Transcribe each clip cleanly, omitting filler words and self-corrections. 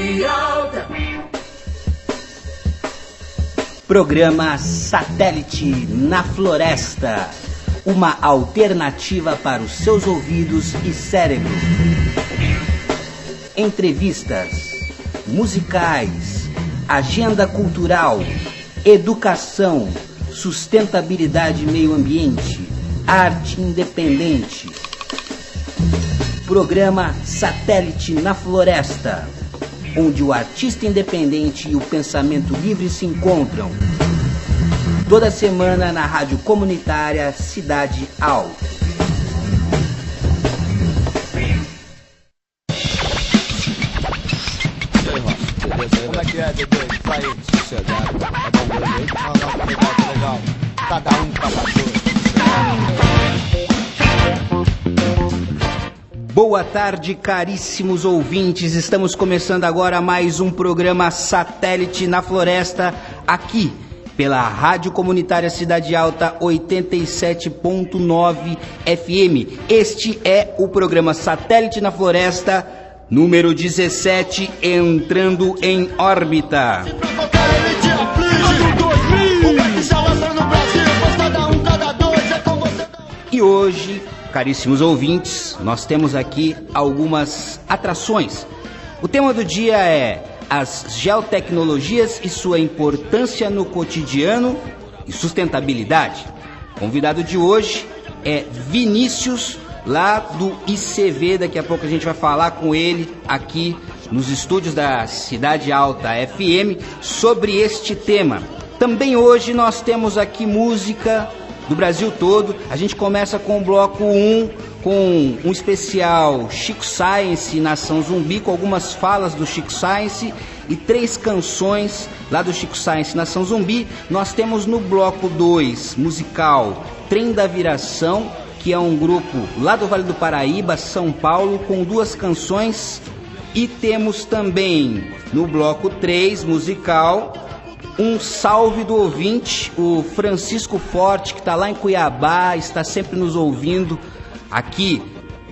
Cidade Alta. Programa Satélite na Floresta. Uma alternativa para os seus ouvidos e cérebro. Entrevistas, musicais, agenda cultural, educação, sustentabilidade e meio ambiente, arte independente. Programa Satélite na Floresta, onde o artista independente e o pensamento livre se encontram. Toda semana na rádio comunitária Cidade Alta. Como é que é, bebê? Tá aí, sossegado. É bom ver, legal. Cada um pra Boa tarde, caríssimos ouvintes. Estamos começando agora mais um programa Satélite na Floresta, aqui pela Rádio Comunitária Cidade Alta 87.9 FM. Este é o programa Satélite na Floresta, número 17, entrando em órbita. E hoje, caríssimos ouvintes, nós temos aqui algumas atrações. O tema do dia é as geotecnologias e sua importância no cotidiano e sustentabilidade. O convidado de hoje é Vinícius, lá do ICV. Daqui a pouco a gente vai falar com ele aqui nos estúdios da Cidade Alta FM sobre este tema. Também hoje nós temos aqui música do Brasil todo. A gente começa com o bloco 1, com um especial Chico Science, Nação Zumbi, com algumas falas do Chico Science e 3 canções lá do Chico Science, Nação Zumbi. Nós temos no bloco 2, musical Trem da Viração, que é um grupo lá do Vale do Paraíba, São Paulo, com 2 canções. E temos também no bloco 3, musical, um salve do ouvinte, o Francisco Forte, que está lá em Cuiabá, está sempre nos ouvindo aqui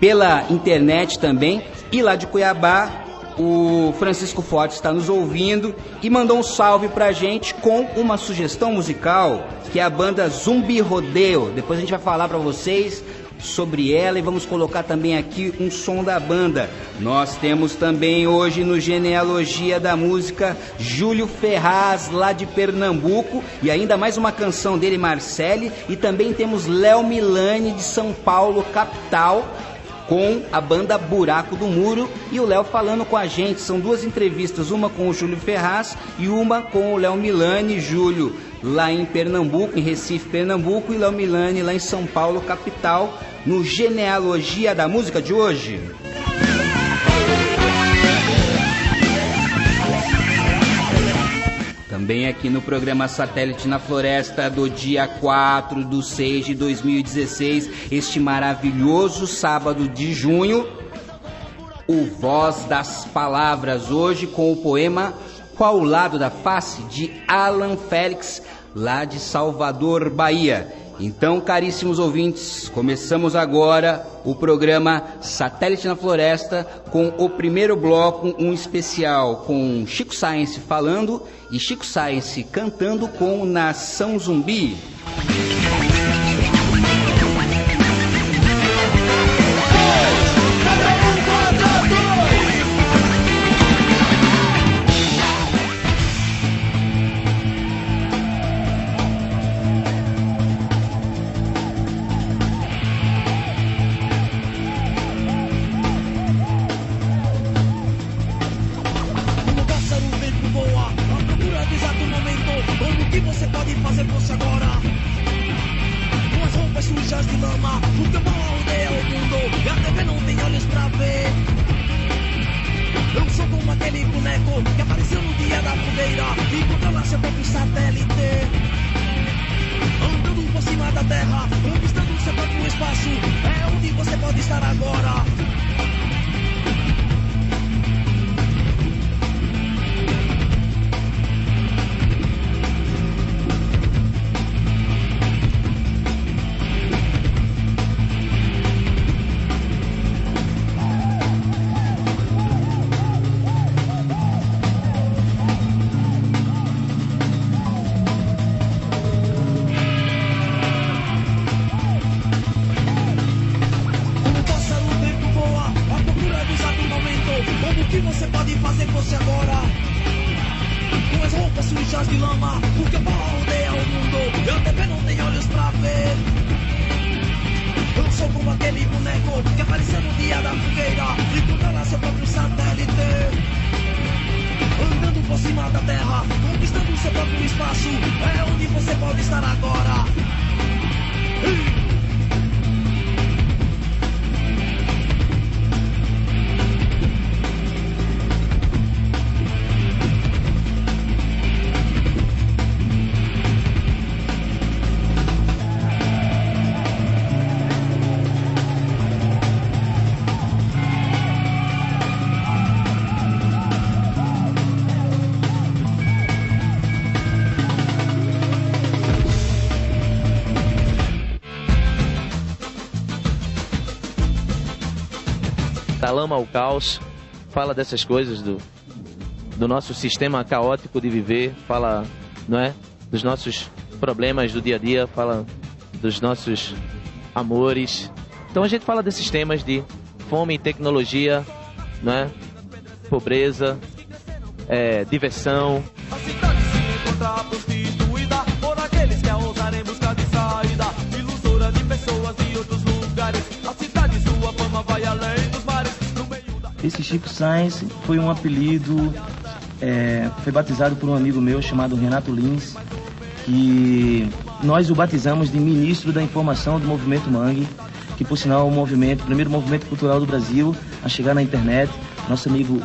pela internet também. E lá de Cuiabá, o Francisco Forte está nos ouvindo e mandou um salve pra gente com uma sugestão musical, que é a banda Zumbi Rodeo. Depois a gente vai falar pra vocês sobre ela e vamos colocar também aqui um som da banda. Nós temos também hoje no Genealogia da Música Júlio Ferraz, lá de Pernambuco, e ainda mais uma canção dele, Marcele, e também temos Léo Milani de São Paulo, capital, com a banda Buraco do Muro, e o Léo falando com a gente. São 2 entrevistas, uma com o Júlio Ferraz e uma com o Léo Milani. Júlio lá em Pernambuco, em Recife, Pernambuco, e Léo Milani lá em São Paulo, capital, no Genealogia da Música de hoje. Também aqui no programa Satélite na Floresta do dia 4/6 de 2016, este maravilhoso sábado de junho, o Voz das Palavras, hoje com o poema Qual Lado da Face, de Alan Félix, lá de Salvador, Bahia. Então, caríssimos ouvintes, começamos agora o programa Satélite na Floresta com o primeiro bloco, um especial com Chico Science falando e Chico Science cantando com Nação Zumbi. fosse agora, com as roupas sujas de lama, porque o pó rodeia o mundo, e a TV não tem olhos pra ver. Eu não sou como aquele boneco que apareceu no dia da fogueira e controla seu próprio satélite, andando por cima da terra, conquistando seu próprio espaço. É onde você pode estar agora. Da lama ao caos, fala dessas coisas do nosso sistema caótico de viver, fala, não é, dos nossos problemas do dia a dia, fala dos nossos amores. Então a gente fala desses temas de fome, tecnologia, não é, pobreza, diversão. A cidade se encontra prostituída por aqueles que a ousarem em busca de saída, ilusora de pessoas de outros lugares. A cidade, sua fama vai além dos mares. Esse Chico Science foi um apelido, foi batizado por um amigo meu chamado Renato Lins, que nós o batizamos de Ministro da Informação do Movimento Mangue, que por sinal é o primeiro movimento cultural do Brasil a chegar na internet. Nosso amigo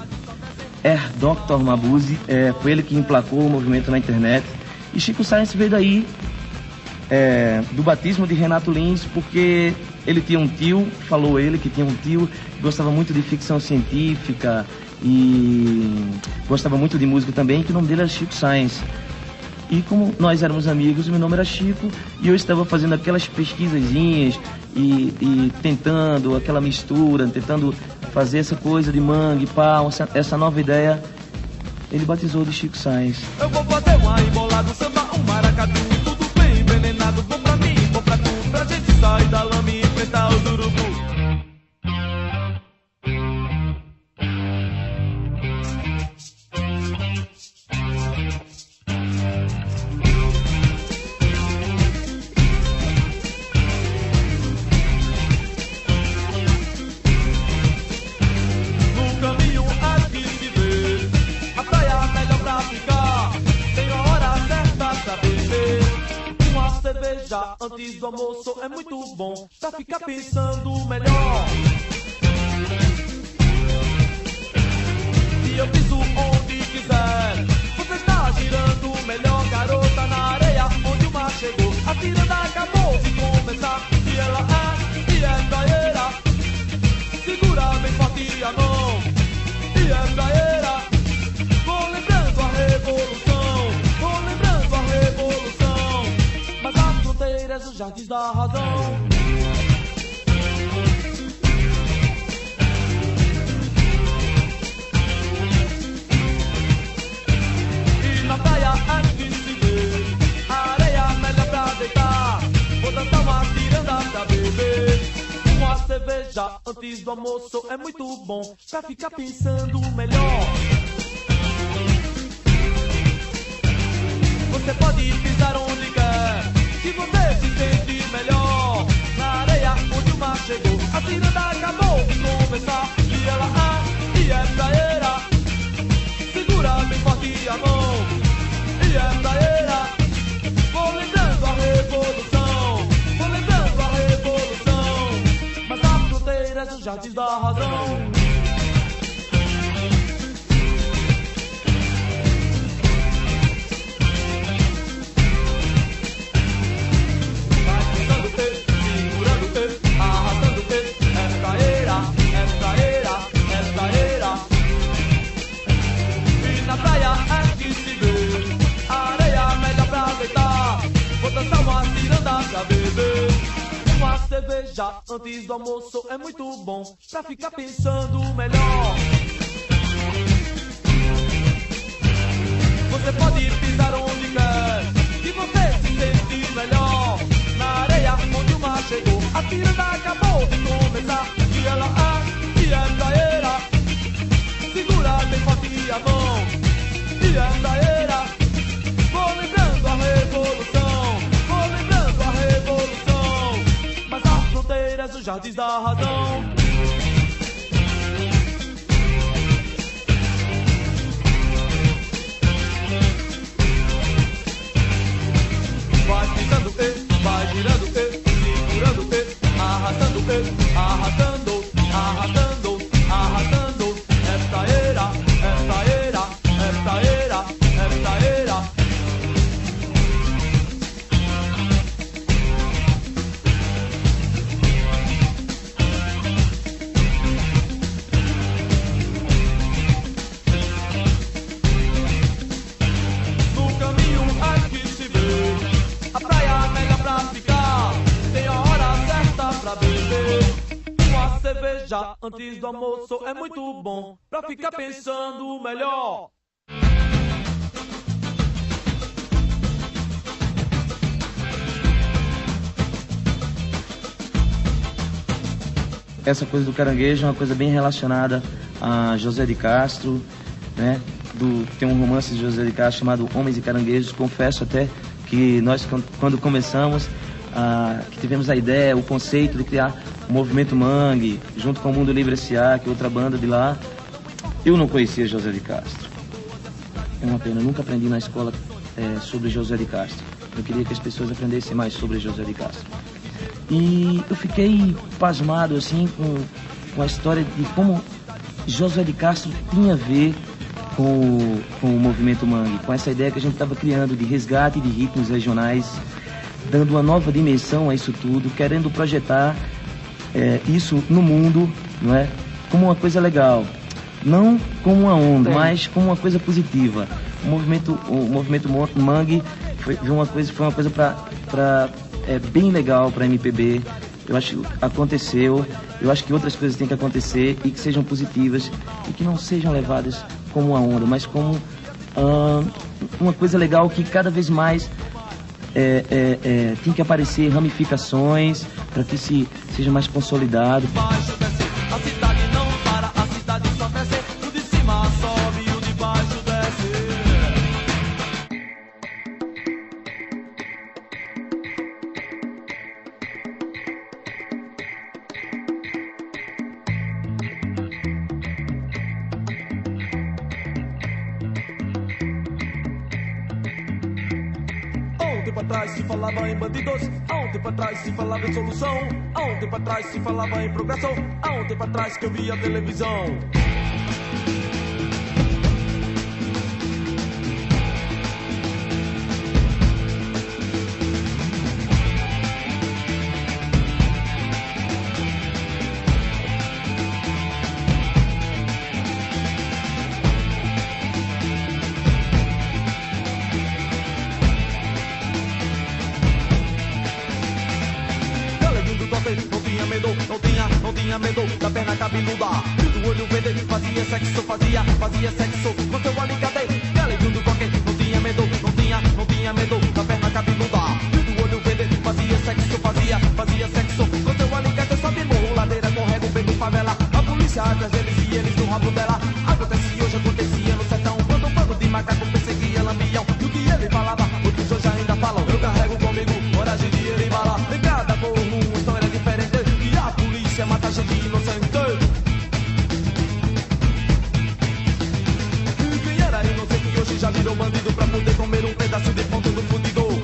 Dr. Mabuse, foi ele que emplacou o movimento na internet. E Chico Science veio daí, do batismo de Renato Lins, porque ele tinha um tio, falou ele que tinha um tio que gostava muito de ficção científica e gostava muito de música também, que o nome dele era Chico Science. E como nós éramos amigos, meu nome era Chico, e eu estava fazendo aquelas pesquisazinhas e tentando aquela mistura, tentando fazer essa coisa de mangue, pau, essa nova ideia, ele batizou de Chico Science. Eu vou fazer uma embolada, um samba, um maracatu, tudo bem envenenado, bom pra mim, bom pra tu, pra gente sair da lama e enfrentar os urubu. Antes do almoço é muito bom pra ficar pensando melhor. E eu piso onde quiser, você está girando melhor, garota, na areia onde o mar chegou. A tirada acabou de começar e ela é praieira. Segura bem forte a mão e é praieira. Vou lembrando a revolução, vou lembrando a revolução, mas a fronteiras dos jardins da razão. E na praia aqui se vê a areia melhor pra deitar. Vou dançar uma ciranda pra beber uma cerveja antes do almoço é muito bom pra ficar pensando melhor. Você pode pisar onde quer, se você se sente melhor. Na areia onde o mar chegou, a ciranda acabou de começar e ela é praieira. Segura bem forte a mão e é praieira. Vou lembrando a revolução, vou lembrando a revolução, mas a fronteiras dos jardins da razão. Cerveja antes do almoço é muito bom pra ficar pensando melhor. Você pode pisar onde quer, se você se sente melhor. Na areia onde o mar chegou, a tirada acabou de começar e ela é praieira. Segura bem forte a os jardins da razão. Vai ficando, vai girando, segurando, arrastando, arrastando, arrastando, arrastando. Esta era, esta era, esta era, esta era. No caminho aqui se vê a praia melhor pra ficar. Tem a hora certa pra beber uma cerveja antes do almoço. É muito bom pra ficar pensando melhor. Essa coisa do caranguejo é uma coisa bem relacionada a José de Castro, né? Tem um romance de José de Castro chamado Homens e Caranguejos. Confesso até que nós, quando começamos, que tivemos a ideia, o conceito de criar o Movimento Mangue, junto com o Mundo Livre S.A., que é outra banda de lá, eu não conhecia José de Castro. É uma pena, eu nunca aprendi na escola sobre José de Castro. Eu queria que as pessoas aprendessem mais sobre José de Castro. E eu fiquei pasmado assim com a história de como José de Castro tinha a ver com o Movimento Mangue, com essa ideia que a gente estava criando de resgate de ritmos regionais, dando uma nova dimensão a isso tudo, querendo projetar isso no mundo, não é? Como uma coisa legal, não como uma onda, mas como uma coisa positiva. O movimento Mangue foi uma coisa para bem legal para MPB. Eu acho que aconteceu, eu acho que outras coisas têm que acontecer e que sejam positivas e que não sejam levadas como uma onda, mas como uma coisa legal que cada vez mais tem que aparecer ramificações para que seja mais consolidado. Baixo desce, a cidade não para, a cidade só cresce. O de cima sobe e o de baixo desce. Há um tempo atrás se falava em bandidos, há um tempo atrás se falava em solução, há um tempo atrás se falava em progressão, há um tempo atrás que eu via televisão. Não tinha medo da perna cabeluda. Do olho verde fazia sexo com seu alicate. Galeguinho do toque, não tinha medo da perna cabeluda. Do olho verde fazia sexo com seu alicate. Sobe morro, ladeira, correga, pego favela. A polícia atrás deles e eles no rabo dela. Acontece hoje, acontecia no sertão. Quando um bando de macaco perseguia lampião. E o que ele falava, outros hoje ainda falam. Eu carrego comigo coragem de ele bala. Em cada morro uma história diferente. E a polícia mata gente inocente. E quem era inocente hoje já virou bandido pra poder comer um pedaço de ponto do fundidor.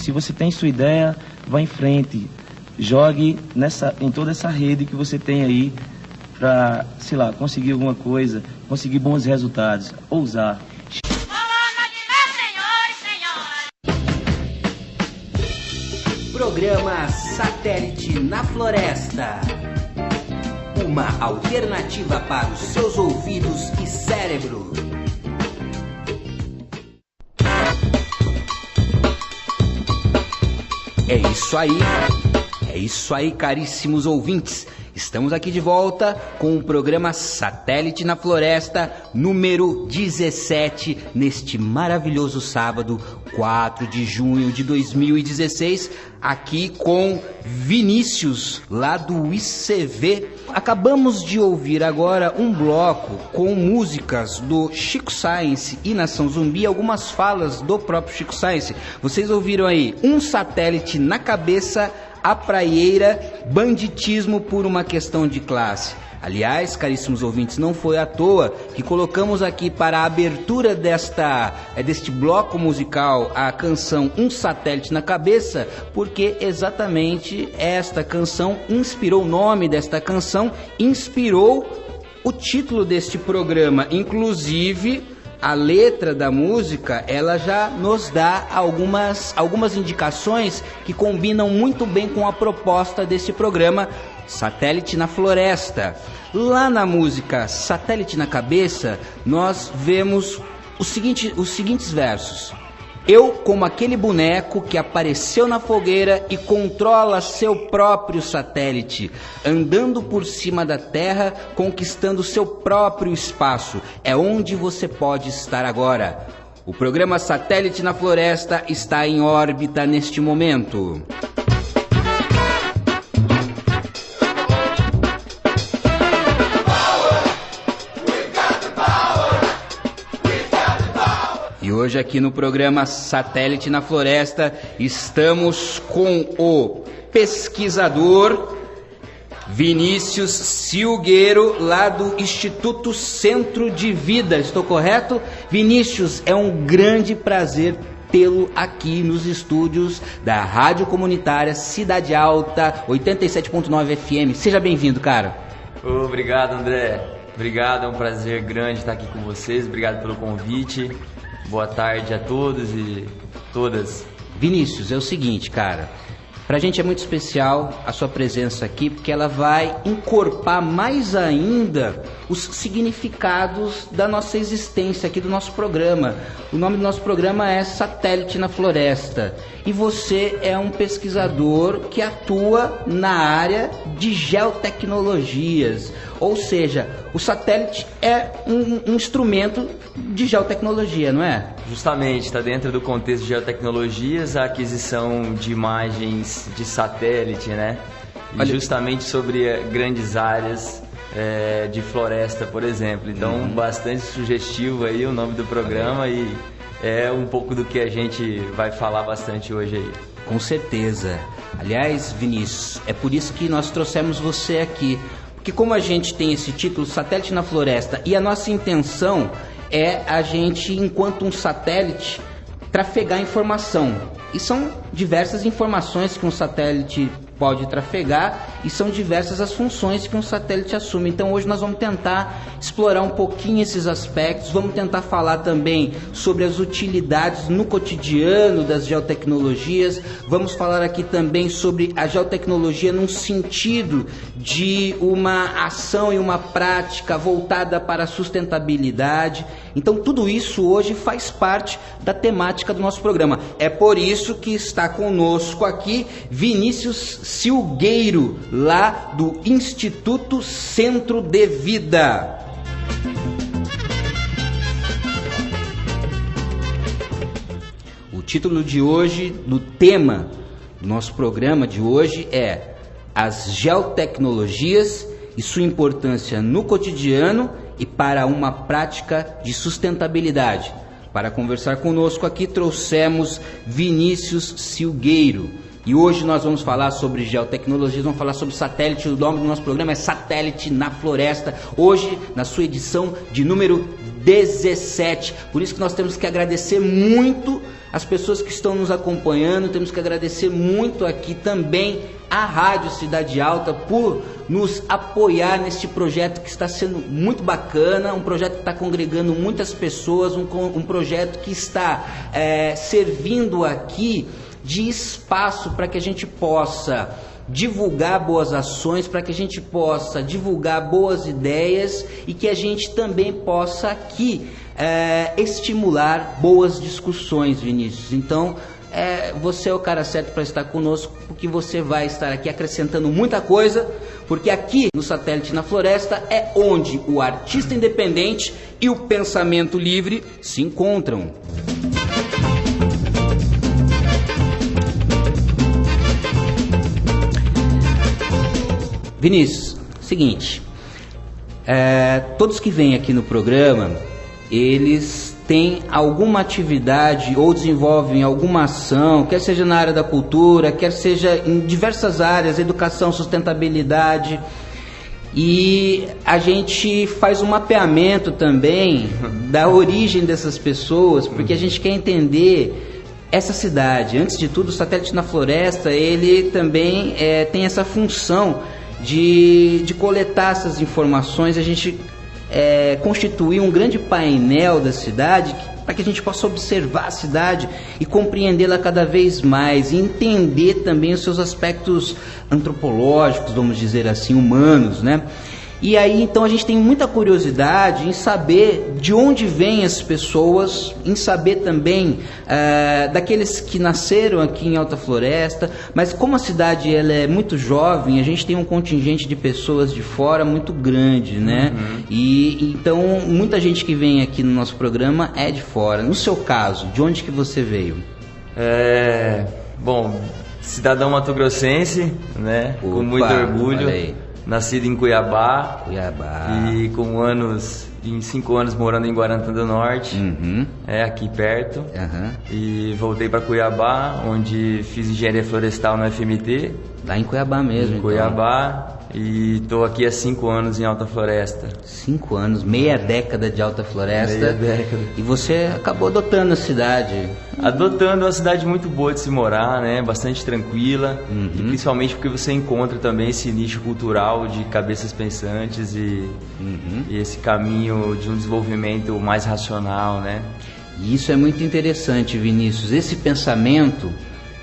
Se você tem sua ideia, vá em frente. Jogue em toda essa rede que você tem aí para, sei lá, conseguir alguma coisa, conseguir bons resultados, ousar. Programa Satélite na Floresta. Uma alternativa para os seus ouvidos e cérebro. É isso aí, caríssimos ouvintes. Estamos aqui de volta com o programa Satélite na Floresta, número 17, neste maravilhoso sábado, 4 de junho de 2016, aqui com Vinícius, lá do ICV. Acabamos de ouvir agora um bloco com músicas do Chico Science e Nação Zumbi, algumas falas do próprio Chico Science. Vocês ouviram aí Um Satélite na Cabeça, A Praieira, Banditismo por uma Questão de Classe. Aliás, caríssimos ouvintes, não foi à toa que colocamos aqui para a abertura deste bloco musical a canção Um Satélite na Cabeça, porque exatamente esta canção inspirou, o nome desta canção inspirou o título deste programa. Inclusive, a letra da música, ela já nos dá algumas indicações que combinam muito bem com a proposta desse programa, Satélite na Floresta. Lá na música Satélite na Cabeça, nós vemos os seguintes versos. Eu, como aquele boneco que apareceu na fogueira e controla seu próprio satélite, andando por cima da Terra, conquistando seu próprio espaço. É onde você pode estar agora. O programa Satélite na Floresta está em órbita neste momento. E hoje aqui no programa Satélite na Floresta estamos com o pesquisador Vinícius Silgueiro, lá do Instituto Centro de Vida. Estou correto? Vinícius, é um grande prazer tê-lo aqui nos estúdios da Rádio Comunitária Cidade Alta 87.9 FM. Seja bem-vindo, cara. Obrigado, André. Obrigado, é um prazer grande estar aqui com vocês. Obrigado pelo convite. Boa tarde a todos e todas. Vinícius, é o seguinte, cara. Pra gente é muito especial a sua presença aqui, porque ela vai encorpar mais ainda os significados da nossa existência aqui do nosso programa. O nome do nosso programa é Satélite na Floresta. E você é um pesquisador que atua na área de geotecnologias. Ou seja, o satélite é um instrumento de geotecnologia, não é? Justamente, está dentro do contexto de geotecnologias a aquisição de imagens de satélite, né? E justamente sobre grandes áreas de floresta, por exemplo. Então, bastante sugestivo aí o nome do programa e é um pouco do que a gente vai falar bastante hoje aí. Com certeza. Aliás, Vinícius, é por isso que nós trouxemos você aqui. Porque como a gente tem esse título, Satélite na Floresta, e a nossa intenção é a gente, enquanto um satélite, trafegar informação. E são diversas informações que um satélite pode trafegar e são diversas as funções que um satélite assume. Então hoje nós vamos tentar explorar um pouquinho esses aspectos, vamos tentar falar também sobre as utilidades no cotidiano das geotecnologias, vamos falar aqui também sobre a geotecnologia num sentido de uma ação e uma prática voltada para a sustentabilidade. Então tudo isso hoje faz parte da temática do nosso programa. É por isso que está conosco aqui Vinícius Silgueiro, lá do Instituto Centro de Vida. O título de hoje, do tema do nosso programa de hoje é As Geotecnologias e sua importância no cotidiano e para uma prática de sustentabilidade. Para conversar conosco aqui trouxemos Vinícius Silgueiro. E hoje nós vamos falar sobre geotecnologias, vamos falar sobre satélite. O nome do nosso programa é Satélite na Floresta. Hoje, na sua edição de número 17. Por isso que nós temos que agradecer muito as pessoas que estão nos acompanhando, temos que agradecer muito aqui também a Rádio Cidade Alta por nos apoiar neste projeto que está sendo muito bacana, um projeto que está congregando muitas pessoas, um projeto que está servindo aqui de espaço para que a gente possa divulgar boas ações, para que a gente possa divulgar boas ideias e que a gente também possa aqui estimular boas discussões, Vinícius. Então, você é o cara certo para estar conosco, porque você vai estar aqui acrescentando muita coisa, porque aqui no Satélite na Floresta é onde o artista independente e o pensamento livre se encontram. Vinícius, seguinte, todos que vêm aqui no programa, eles têm alguma atividade ou desenvolvem alguma ação, quer seja na área da cultura, quer seja em diversas áreas, educação, sustentabilidade, e a gente faz um mapeamento também da origem dessas pessoas, porque a gente quer entender essa cidade. Antes de tudo, o Satélite na Floresta, ele também tem essa função de coletar essas informações, a gente constituir um grande painel da cidade para que a gente possa observar a cidade e compreendê-la cada vez mais e entender também os seus aspectos antropológicos, vamos dizer assim, humanos, né? E aí, então, a gente tem muita curiosidade em saber de onde vêm as pessoas, em saber também daqueles que nasceram aqui em Alta Floresta, mas como a cidade ela é muito jovem, a gente tem um contingente de pessoas de fora muito grande, né? Uhum. E então, muita gente que vem aqui no nosso programa é de fora. No seu caso, de onde que você veio? Bom, cidadão mato-grossense, né? Opa, com muito orgulho. Olha aí. Nascido em Cuiabá. Cuiabá. E em 5 anos morando em Guarantã do Norte. Uhum. Aqui perto. Uhum. E voltei para Cuiabá, onde fiz engenharia florestal no FMT. Lá em Cuiabá mesmo. Em Cuiabá. E estou aqui há 5 anos em Alta Floresta. 5 anos, meia década de Alta Floresta. Meia década. E você acabou adotando a cidade. Adotando uma cidade muito boa de se morar, né? Bastante tranquila. Uhum. E principalmente porque você encontra também esse nicho cultural de cabeças pensantes e esse caminho de um desenvolvimento mais racional, né? E isso é muito interessante, Vinícius. Esse pensamento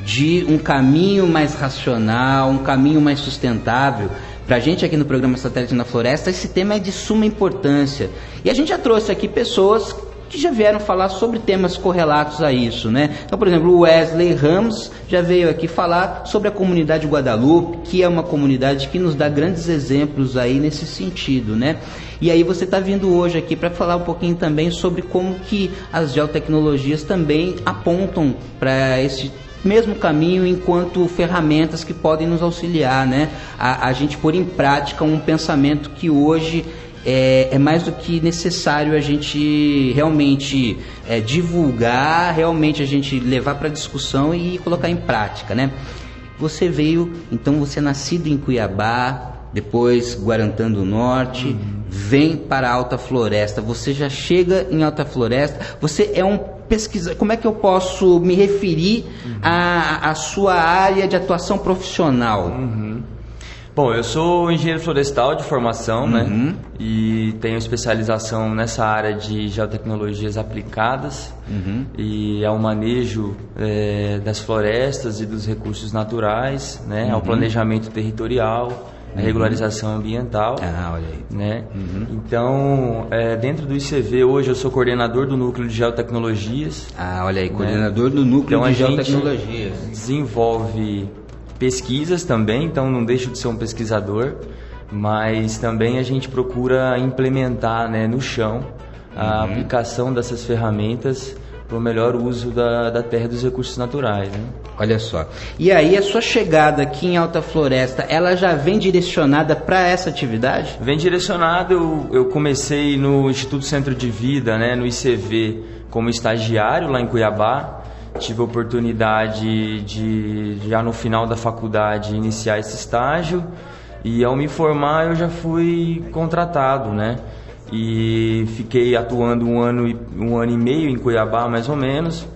de um caminho mais racional, um caminho mais sustentável. Para a gente aqui no programa Satélite na Floresta, esse tema é de suma importância. E a gente já trouxe aqui pessoas que já vieram falar sobre temas correlatos a isso, né? Então, por exemplo, o Wesley Ramos já veio aqui falar sobre a comunidade Guadalupe, que é uma comunidade que nos dá grandes exemplos aí nesse sentido, né? E aí você está vindo hoje aqui para falar um pouquinho também sobre como que as geotecnologias também apontam para esse mesmo caminho enquanto ferramentas que podem nos auxiliar, né? A gente pôr em prática um pensamento que hoje é mais do que necessário a gente realmente divulgar, realmente a gente levar para discussão e colocar em prática, né? Você veio, então você é nascido em Cuiabá, depois Guarantã do Norte, vem para a Alta Floresta, você já chega em Alta Floresta, você é um pesquisador, como é que eu posso me referir à sua área de atuação profissional? Bom, eu sou engenheiro florestal de formação, né? E tenho especialização nessa área de geotecnologias aplicadas e ao manejo das florestas e dos recursos naturais, né? Ao planejamento territorial, a regularização ambiental. Olha aí. Né? Então, dentro do ICV, hoje eu sou coordenador do Núcleo de Geotecnologias. Olha aí, coordenador do Núcleo de Geotecnologias. Desenvolve pesquisas também, então não deixo de ser um pesquisador, mas também a gente procura implementar, né, no chão a aplicação dessas ferramentas para o melhor uso da terra e dos recursos naturais, né? Olha só. E aí a sua chegada aqui em Alta Floresta, ela já vem direcionada para essa atividade? Vem direcionada, eu comecei no Instituto Centro de Vida, né, no ICV, como estagiário lá em Cuiabá. Tive a oportunidade de, já no final da faculdade, iniciar esse estágio. E ao me formar eu já fui contratado, né? e fiquei atuando um ano e meio em Cuiabá, mais ou menos.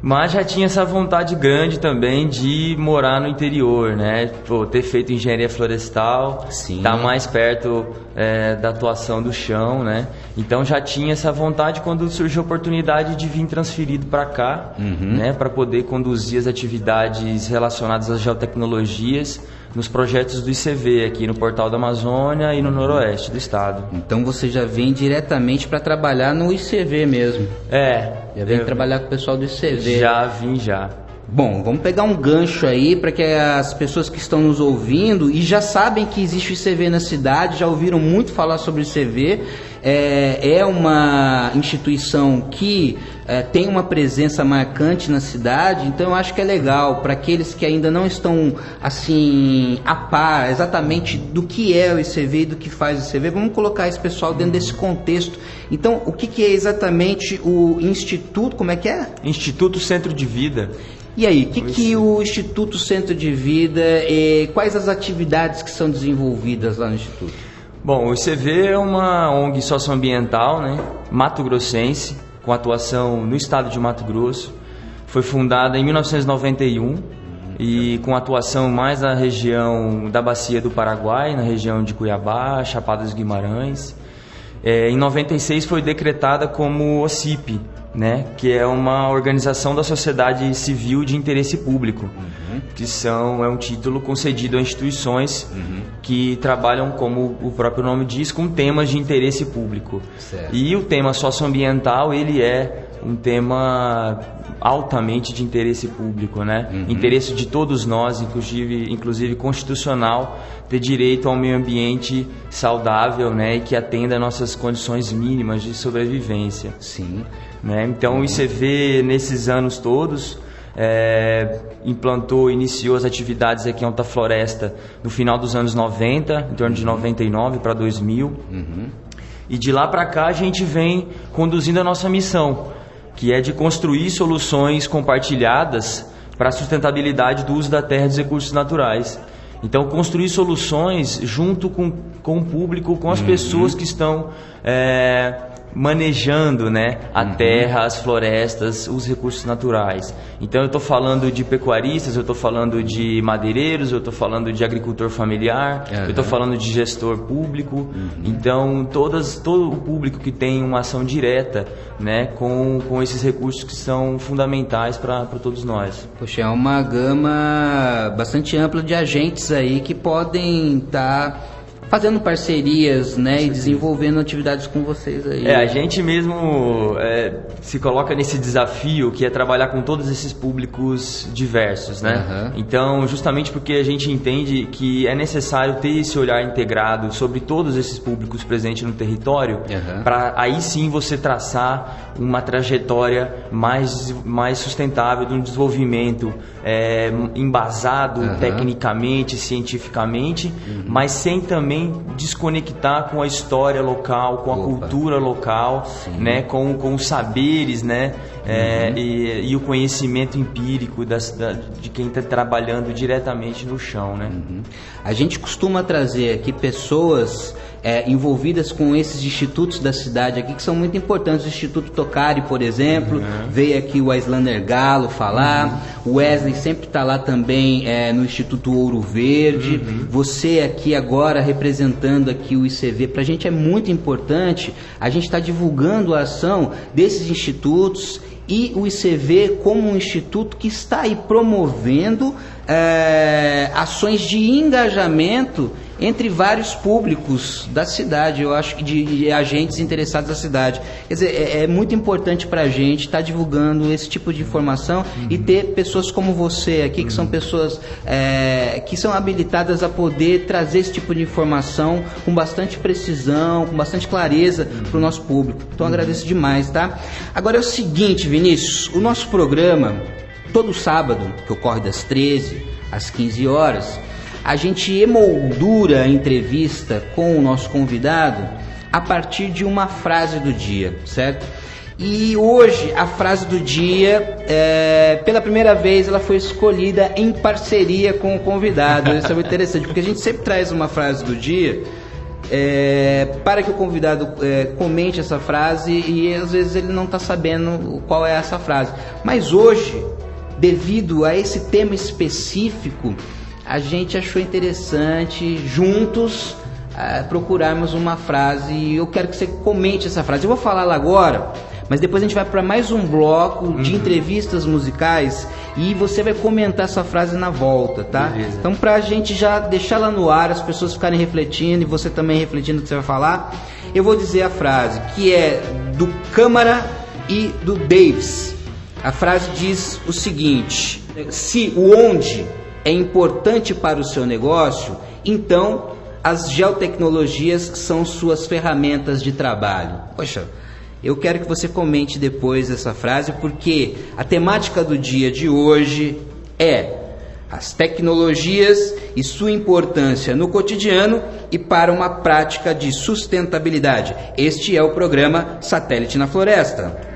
Mas já tinha essa vontade grande também de morar no interior, né? Pô, ter feito engenharia florestal, estar mais perto da atuação do chão, né? Então já tinha essa vontade quando surgiu a oportunidade de vir transferido para cá, né? Para poder conduzir as atividades relacionadas às geotecnologias nos projetos do ICV aqui no Portal da Amazônia e no noroeste do estado. Então você já vem diretamente para trabalhar no ICV mesmo? Já vem trabalhar com o pessoal do ICV? Já vim, já. Bom, vamos pegar um gancho aí para que as pessoas que estão nos ouvindo e já sabem que existe o ICV na cidade, já ouviram muito falar sobre o ICV, é uma instituição que tem uma presença marcante na cidade, então eu acho que é legal para aqueles que ainda não estão assim a par exatamente do que é o ICV e do que faz o ICV, vamos colocar esse pessoal dentro desse contexto. Então, o que é exatamente o Instituto, como é que é? Instituto Centro de Vida. E aí, o que o Instituto Centro de Vida e quais as atividades que são desenvolvidas lá no Instituto? Bom, o ICV é uma ONG socioambiental, né, mato-grossense, com atuação no estado de Mato Grosso. Foi fundada em 1991 e com atuação mais na região da Bacia do Paraguai, na região de Cuiabá, Chapada dos Guimarães. Em 96 foi decretada como OCIP, né, que é uma organização da sociedade civil de interesse público, que é um título concedido a instituições que trabalham, como o próprio nome diz, com temas de interesse público. Certo. E o tema socioambiental, ele é um tema altamente de interesse público, né? Interesse de todos nós, inclusive constitucional, ter direito a um meio ambiente saudável, né, e que atenda a nossas condições mínimas de sobrevivência. Sim. Né? Então o ICV, nesses anos todos, iniciou as atividades aqui em Alta Floresta no final dos anos 90, em torno de 99 para 2000. E de lá para cá a gente vem conduzindo a nossa missão, que é de construir soluções compartilhadas para a sustentabilidade do uso da terra e dos recursos naturais. Então, construir soluções junto com o público, com as pessoas que estão manejando, né, a terra, as florestas, os recursos naturais. Então eu estou falando de pecuaristas, eu estou falando de madeireiros, eu estou falando de agricultor familiar, eu estou falando de gestor público. Então todo o público que tem uma ação direta, né, com esses recursos que são fundamentais para todos nós. Poxa, é uma gama bastante ampla de agentes aí que podem estar fazendo parcerias, né, e desenvolvendo atividades com vocês aí. A gente mesmo se coloca nesse desafio que é trabalhar com todos esses públicos diversos, né? Então, justamente porque a gente entende que é necessário ter esse olhar integrado sobre todos esses públicos presentes no território, para aí sim você traçar uma trajetória mais sustentável de um desenvolvimento embasado tecnicamente, cientificamente, mas sem também desconectar com a história local, com a cultura local, né, com os saberes, né, e o conhecimento empírico de quem está trabalhando diretamente no chão, né. A gente costuma trazer aqui pessoas envolvidas com esses institutos da cidade aqui que são muito importantes. O Instituto Tocari, por exemplo, veio aqui o Aislander Galo falar, o Wesley sempre está lá também no Instituto Ouro Verde, você aqui agora representando aqui o ICV. Para a gente é muito importante a gente estar divulgando a ação desses institutos e o ICV como um instituto que está aí promovendo ações de engajamento entre vários públicos da cidade, eu acho que de agentes interessados da cidade. Quer dizer, é muito importante para a gente estar divulgando esse tipo de informação e ter pessoas como você aqui, que são pessoas que são habilitadas a poder trazer esse tipo de informação com bastante precisão, com bastante clareza para o nosso público. Então agradeço demais, tá? Agora é o seguinte, Vinícius, o nosso programa, todo sábado, que ocorre das 13 às 15 horas, a gente emoldura a entrevista com o nosso convidado a partir de uma frase do dia, certo? E hoje a frase do dia, pela primeira vez, ela foi escolhida em parceria com o convidado. Isso é muito interessante, porque a gente sempre traz uma frase do dia para que o convidado comente essa frase, e às vezes ele não está sabendo qual é essa frase. Mas hoje, devido a esse tema específico, a gente achou interessante juntos procurarmos uma frase, e eu quero que você comente essa frase. Eu vou falá-la agora, mas depois a gente vai para mais um bloco de entrevistas musicais e você vai comentar essa frase na volta, tá? Beleza. Então, pra gente já deixar lá no ar, as pessoas ficarem refletindo e você também refletindo o que você vai falar, eu vou dizer a frase, que é do Câmara e do Davis. A frase diz o seguinte: se o onde é importante para o seu negócio, então as geotecnologias são suas ferramentas de trabalho. Poxa, eu quero que você comente depois essa frase, porque a temática do dia de hoje é as tecnologias e sua importância no cotidiano e para uma prática de sustentabilidade. Este é o programa Satélite na Floresta.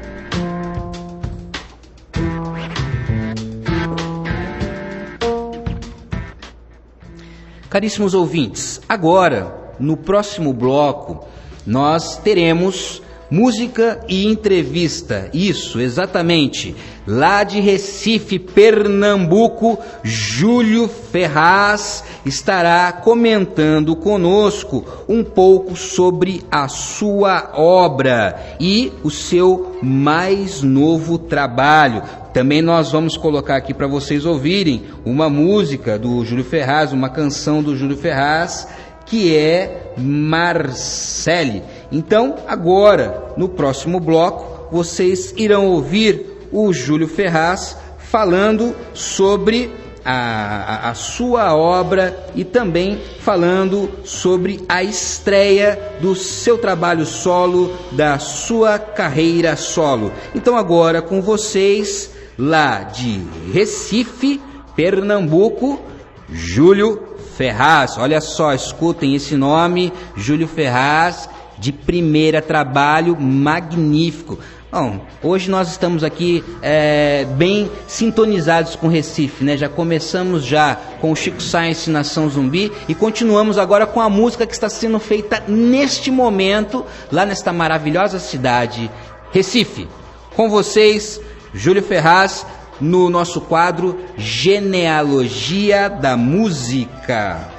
Caríssimos ouvintes, agora, no próximo bloco, nós teremos música e entrevista. Isso, exatamente. Lá de Recife, Pernambuco, Júlio Ferraz estará comentando conosco um pouco sobre a sua obra e o seu mais novo trabalho. Também nós vamos colocar aqui para vocês ouvirem uma música do Júlio Ferraz, uma canção do Júlio Ferraz, que é Marcele. Então, agora, no próximo bloco, vocês irão ouvir o Júlio Ferraz falando sobre a sua obra e também falando sobre a estreia do seu trabalho solo, da sua carreira solo. Então, agora com vocês, lá de Recife, Pernambuco, Júlio Ferraz. Olha só, escutem esse nome, Júlio Ferraz, de primeira, trabalho magnífico. Bom, hoje nós estamos aqui bem sintonizados com Recife, né? Já começamos já com o Chico Science Nação Zumbi e continuamos agora com a música que está sendo feita neste momento, lá nesta maravilhosa cidade, Recife. Com vocês, Júlio Ferraz, no nosso quadro Genealogia da Música.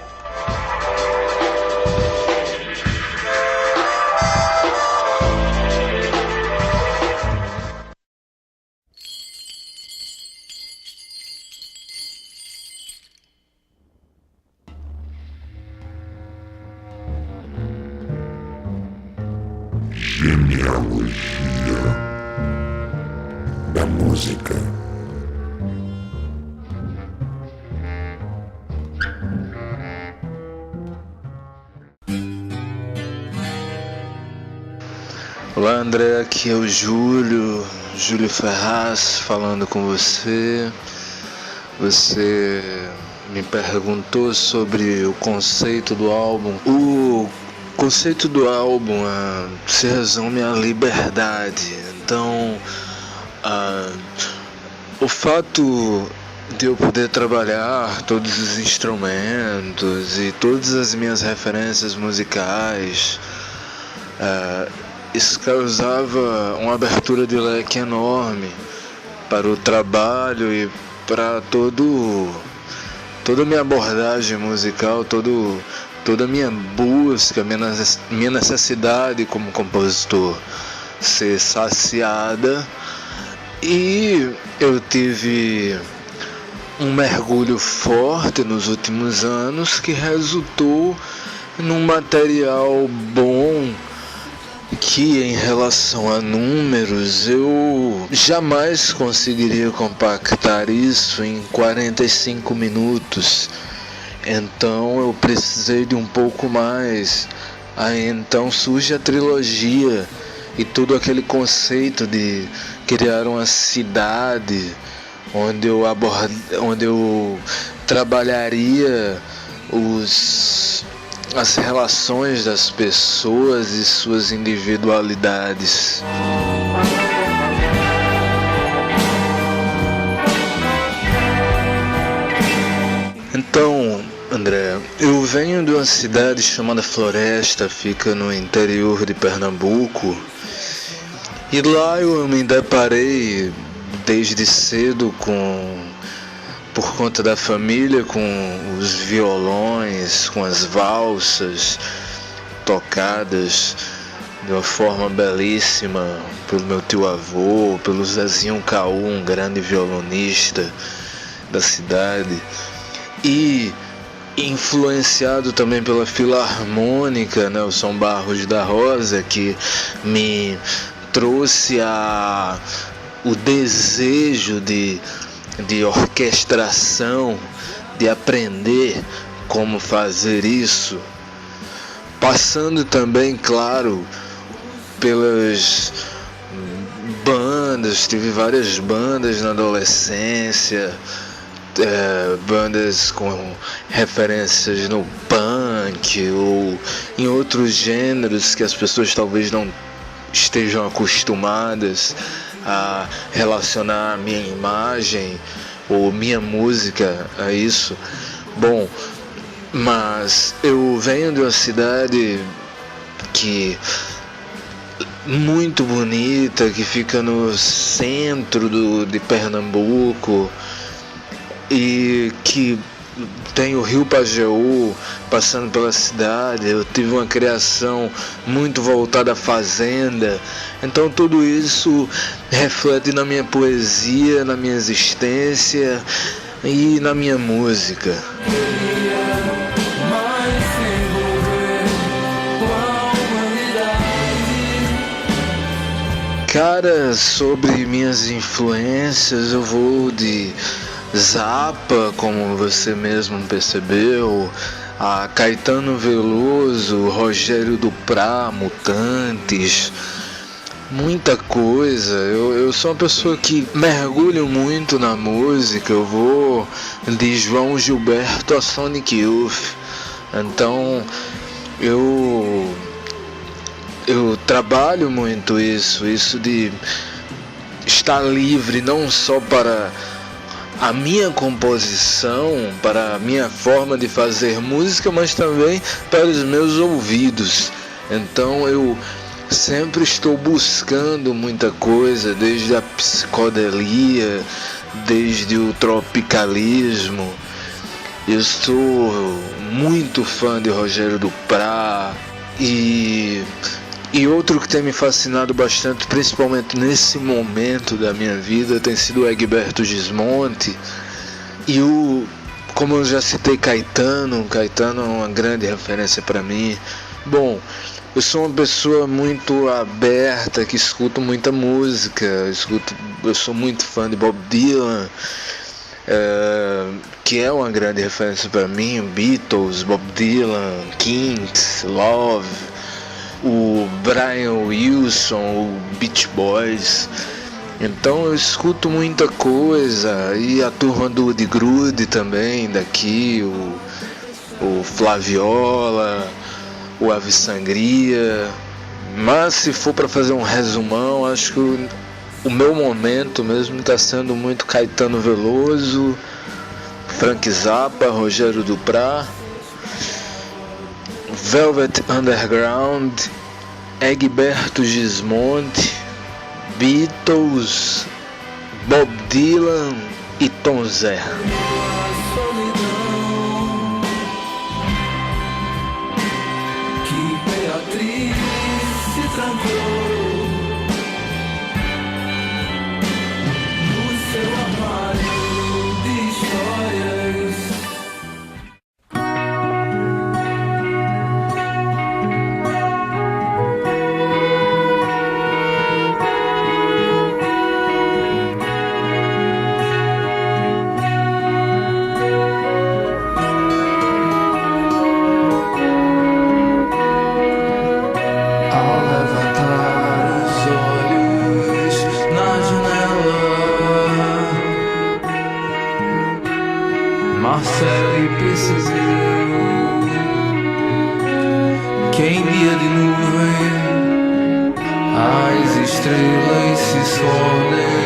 Genealogia da Música. Olá André, aqui é o Júlio Ferraz falando com você. Você me perguntou sobre o conceito do álbum. O conceito do álbum se resume à liberdade. Então, o fato de eu poder trabalhar todos os instrumentos e todas as minhas referências musicais, isso causava uma abertura de leque enorme para o trabalho e para toda a minha abordagem musical, toda a minha busca, minha necessidade como compositor ser saciada. E eu tive um mergulho forte nos últimos anos que resultou num material bom que, em relação a números, eu jamais conseguiria compactar isso em 45 minutos. Então eu precisei de um pouco mais. Aí então surge a trilogia e todo aquele conceito de criar uma cidade onde eu trabalharia as relações das pessoas e suas individualidades. Então, André, eu venho de uma cidade chamada Floresta, fica no interior de Pernambuco. E lá eu me deparei desde cedo por conta da família, com os violões, com as valsas tocadas de uma forma belíssima pelo meu tio-avô, pelo Zezinho Caú, um grande violonista da cidade, e influenciado também pela Filarmônica, Nelson Barros da Rosa, que me trouxe o desejo de orquestração, de aprender como fazer isso, passando também, claro, pelas bandas. Tive várias bandas na adolescência, bandas com referências no punk ou em outros gêneros que as pessoas talvez não estejam acostumadas a relacionar a minha imagem ou minha música a isso. Bom, mas eu venho de uma cidade muito bonita, que fica no centro de Pernambuco, e que tem o Rio Pajeú passando pela cidade. Eu tive uma criação muito voltada à fazenda, então tudo isso reflete na minha poesia, na minha existência e na minha música. Cara, sobre minhas influências, eu vou de Zappa, como você mesmo percebeu, a Caetano Veloso, Rogério Duprá, Mutantes, muita coisa. Eu sou uma pessoa que mergulho muito na música. Eu vou de João Gilberto a Sonic Youth. Então eu trabalho muito isso de estar livre, não só para a minha composição, para a minha forma de fazer música, mas também para os meus ouvidos. Então eu sempre estou buscando muita coisa, desde a psicodelia, desde o tropicalismo. Eu sou muito fã de Rogério Duprá, e outro que tem me fascinado bastante, principalmente nesse momento da minha vida, tem sido o Egberto Gismonti. E como eu já citei, Caetano é uma grande referência para mim. Bom, eu sou uma pessoa muito aberta, que escuto muita música. Eu sou muito fã de Bob Dylan, que é uma grande referência para mim. Beatles, Bob Dylan, Kinks, Love, o Brian Wilson, o Beach Boys. Então eu escuto muita coisa, e a turma do de Grude também daqui, o Flaviola, o Ave Sangria. Mas se for para fazer um resumão, acho que o meu momento mesmo está sendo muito Caetano Veloso, Frank Zappa, Rogério Duprá, Velvet Underground, Egberto Gismonti, Beatles, Bob Dylan e Tom Zé. Que Beatriz se trancou no seu armário de histórias. Marcelo percebeu que em dia de nuvem as estrelas se escondem.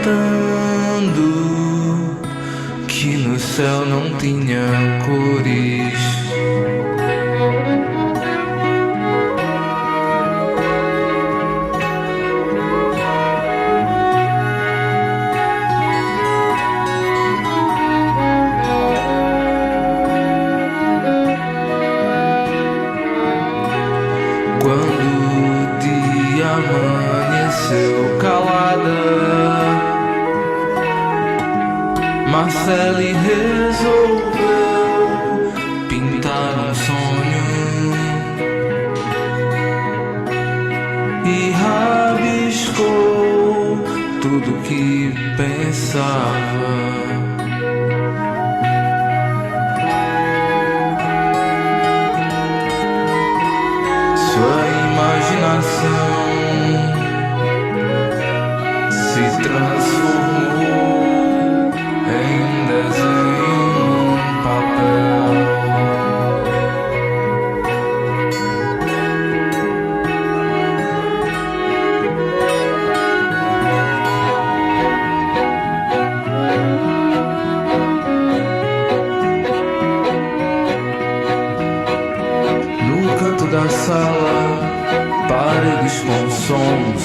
cantando que no céu não tinha cores. Quando o dia amanheceu calada, Marcele resolveu pintar um sonho e rabiscou tudo que pensava. Sua imaginação se transformou em desenho num papel. No canto da sala, paredes com sons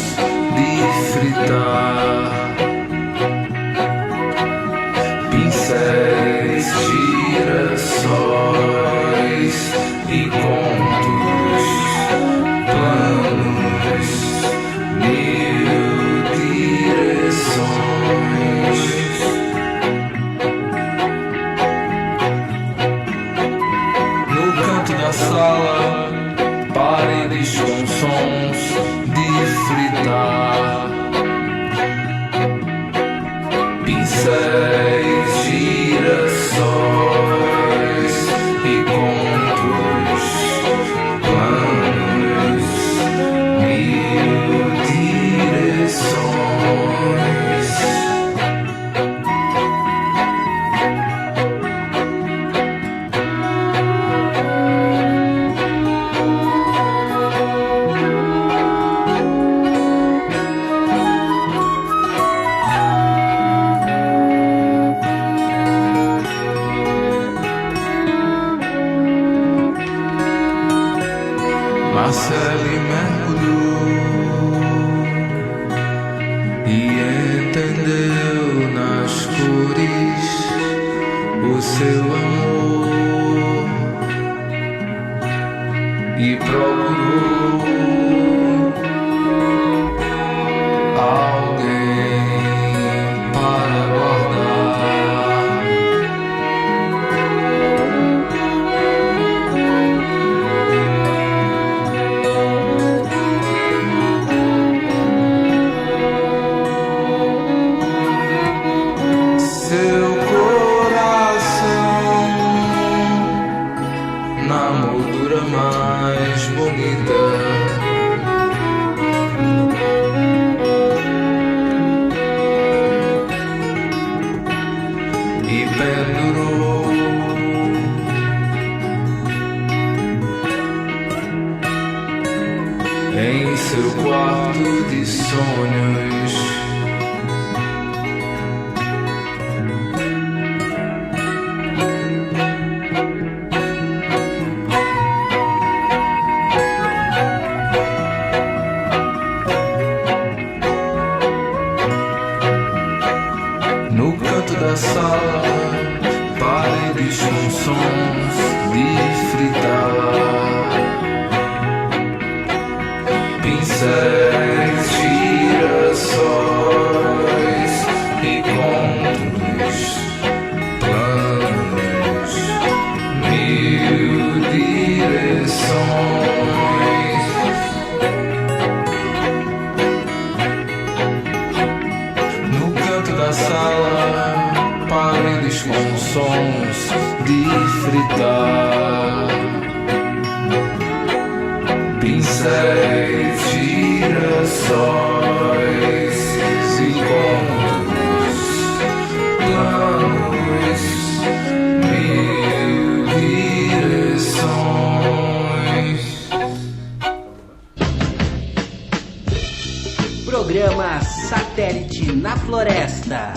de fritar, pincéis, girassóis e contos, planos, mil direções. No canto da sala, paredes com sons de fritar, pincéis, girassóis e contos, planos, mil direções. Marcele mergulhou e entendeu nas cores o seu amor e procurou alguém para guardar. Seu coração na moldura mais bonita, e pendurou em seu quarto de sonhos. No canto da sala, paredes com sons de fritar, pincéis, girassóis e contos, planos, mil direções. No canto da sala, paredes com sons de fritar, pincéis, girassóis e contos, planos, mil direções. Programa Satélite na Floresta. Floresta.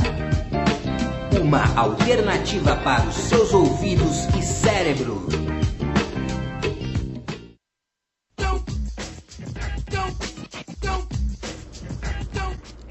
Uma alternativa para os seus ouvidos e cérebro.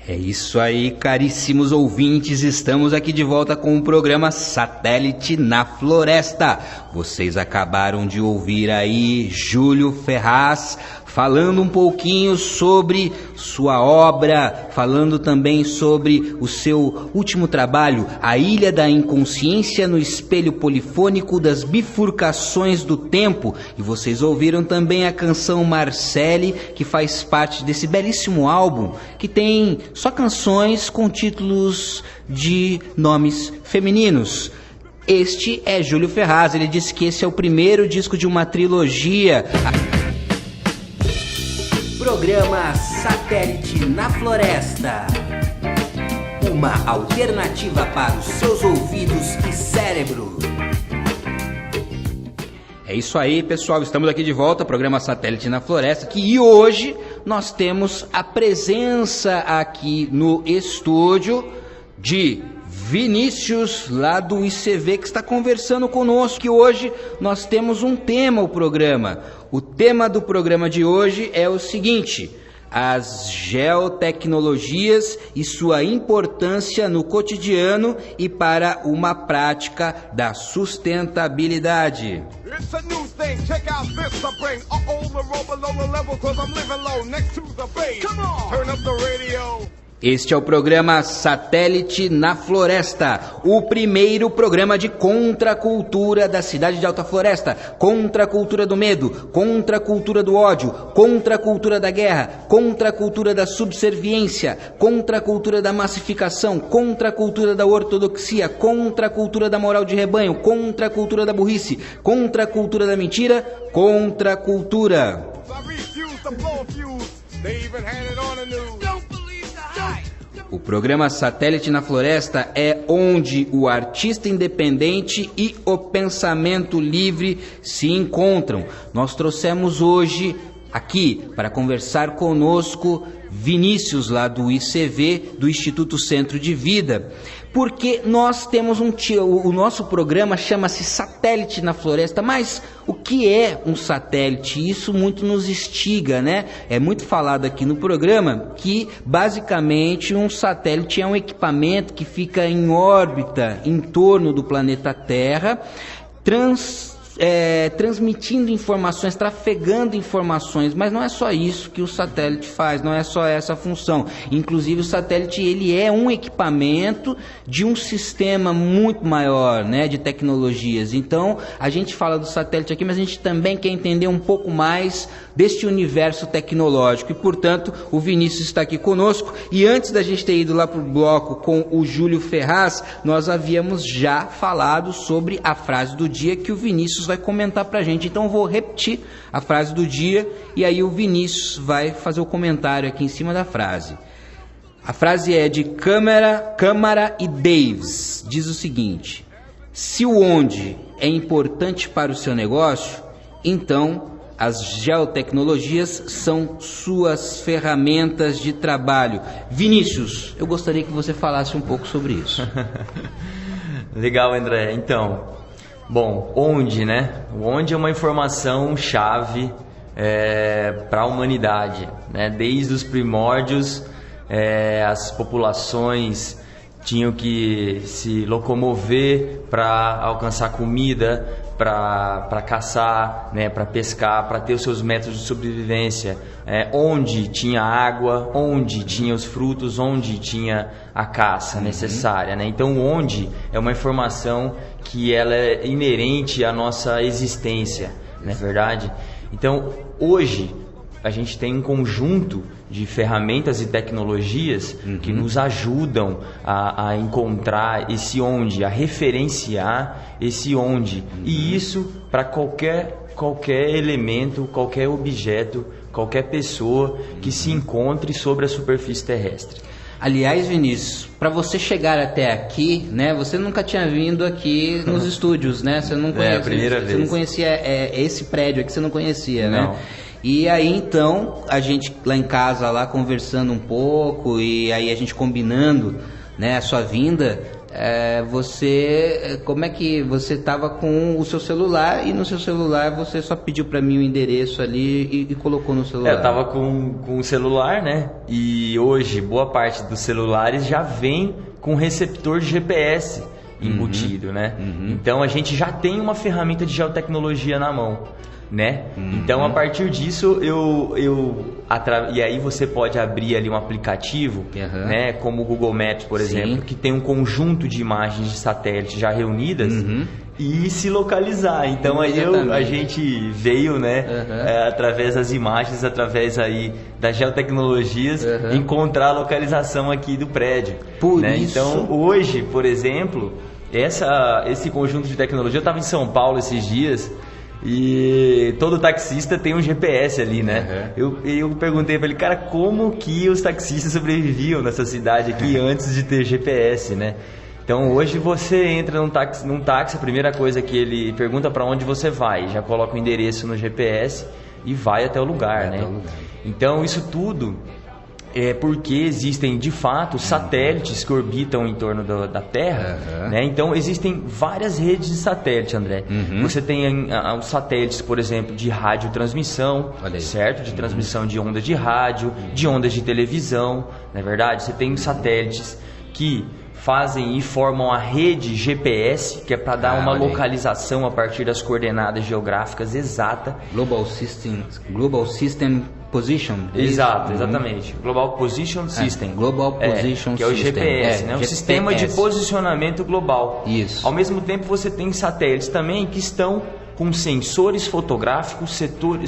É isso aí, caríssimos ouvintes, estamos aqui de volta com o programa Satélite na Floresta. Vocês acabaram de ouvir aí Júlio Ferraz falando um pouquinho sobre sua obra, falando também sobre o seu último trabalho, A Ilha da Inconsciência no Espelho Polifônico das Bifurcações do Tempo. E vocês ouviram também a canção Marcele, que faz parte desse belíssimo álbum, que tem só canções com títulos de nomes femininos. Este é Júlio Ferraz, ele disse que esse é o primeiro disco de uma trilogia. Programa Satélite na Floresta. Uma alternativa para os seus ouvidos e cérebro. É isso aí, pessoal, estamos aqui de volta, programa Satélite na Floresta, e hoje nós temos a presença aqui no estúdio de Vinícius, lá do ICV, que está conversando conosco, que hoje nós temos um tema, o programa. O tema do programa de hoje é o seguinte: as geotecnologias e sua importância no cotidiano e para uma prática da sustentabilidade. Este é o programa Satélite na Floresta, o primeiro programa de contracultura da cidade de Alta Floresta, contra a cultura do medo, contra a cultura do ódio, contra a cultura da guerra, contra a cultura da subserviência, contra a cultura da massificação, contra a cultura da ortodoxia, contra a cultura da moral de rebanho, contra a cultura da burrice, contra a cultura da mentira, contra a cultura. O programa Satélite na Floresta é onde o artista independente e o pensamento livre se encontram. Nós trouxemos hoje aqui para conversar conosco Vinícius, lá do ICV, do Instituto Centro de Vida, porque nós temos o nosso programa chama-se Satélite na Floresta, mas o que é um satélite? Isso muito nos instiga, né? É muito falado aqui no programa que basicamente um satélite é um equipamento que fica em órbita em torno do planeta Terra, transmitindo informações, trafegando informações, mas não é só isso que o satélite faz, não é só essa função. Inclusive o satélite ele é um equipamento de um sistema muito maior, né, de tecnologias. Então a gente fala do satélite aqui, mas a gente também quer entender um pouco mais deste universo tecnológico e, portanto, o Vinícius está aqui conosco. E antes da gente ter ido lá para o bloco com o Júlio Ferraz, nós havíamos já falado sobre a frase do dia que o Vinícius vai comentar para a gente. Então eu vou repetir a frase do dia e aí o Vinícius vai fazer o comentário aqui em cima da frase. A frase é de Câmara e Davis. Diz o seguinte: se o onde é importante para o seu negócio, então as geotecnologias são suas ferramentas de trabalho. Vinícius, eu gostaria que você falasse um pouco sobre isso. Legal, André. Então, bom, onde, né? O onde é uma informação chave para a humanidade, né? Desde os primórdios, as populações tinham que se locomover para alcançar comida, para caçar, né, para pescar, para ter os seus métodos de sobrevivência, onde tinha água, onde tinha os frutos, onde tinha a caça necessária, né? Então, onde é uma informação que ela é inerente à nossa existência, não é verdade? Então, hoje a gente tem um conjunto de ferramentas e tecnologias que nos ajudam a encontrar esse onde, a referenciar esse onde. E isso para qualquer elemento, qualquer objeto, qualquer pessoa que se encontre sobre a superfície terrestre. Aliás, Vinícius, para você chegar até aqui, né? Você nunca tinha vindo aqui nos estúdios, né? Você não conhecia, a primeira vez. Você não conhecia esse prédio aqui, você não conhecia, não, né? E aí então, a gente lá em casa, lá conversando um pouco, e aí a gente combinando né, a sua vinda, como é que você estava com o seu celular e no seu celular você só pediu para mim o endereço ali e colocou no celular? Eu tava com o celular, né? E hoje boa parte dos celulares já vem com receptor de GPS embutido, né? Então a gente já tem uma ferramenta de geotecnologia na mão, né? Então a partir disso e aí você pode abrir ali um aplicativo, né, como o Google Maps, por exemplo, que tem um conjunto de imagens de satélite já reunidas e se localizar. Então aí a gente veio, né, através das imagens, através aí das geotecnologias, encontrar a localização aqui do prédio. Né? Então hoje, por exemplo, esse conjunto de tecnologia, eu estava em São Paulo esses dias. E todo taxista tem um GPS ali, né? Eu perguntei pra ele, cara, como que os taxistas sobreviviam nessa cidade aqui antes de ter GPS, né? Então hoje você entra num táxi, a primeira coisa que ele pergunta para onde você vai, já coloca o endereço no GPS e vai até o lugar, né? Então isso tudo é porque existem de fato satélites que orbitam em torno da Terra, né? Então existem várias redes de satélite, André. Você tem os satélites, por exemplo, de radiotransmissão, certo? De transmissão de ondas de rádio, de ondas de televisão, não é verdade? Você tem satélites que fazem e formam a rede GPS, que é para dar uma localização a partir das coordenadas geográficas exata. Global System Position. Exato, exatamente. Global Position System. Global Position System. Que é o GPS, né? Um sistema de posicionamento global. Isso. Ao mesmo tempo você tem satélites também que estão com sensores fotográficos,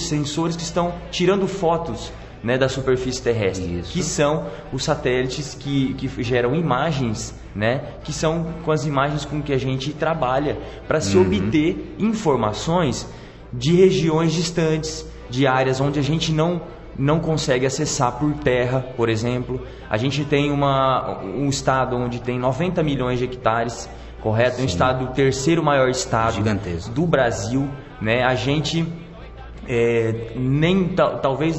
sensores que estão tirando fotos, né, da superfície terrestre. Que são os satélites que geram imagens, né, que são com as imagens com que a gente trabalha para se obter informações de regiões distantes, de áreas onde a gente não consegue acessar por terra, por exemplo. A gente tem um estado onde tem 90 milhões de hectares, correto? Um estado, o terceiro maior estado do Brasil, né? A gente talvez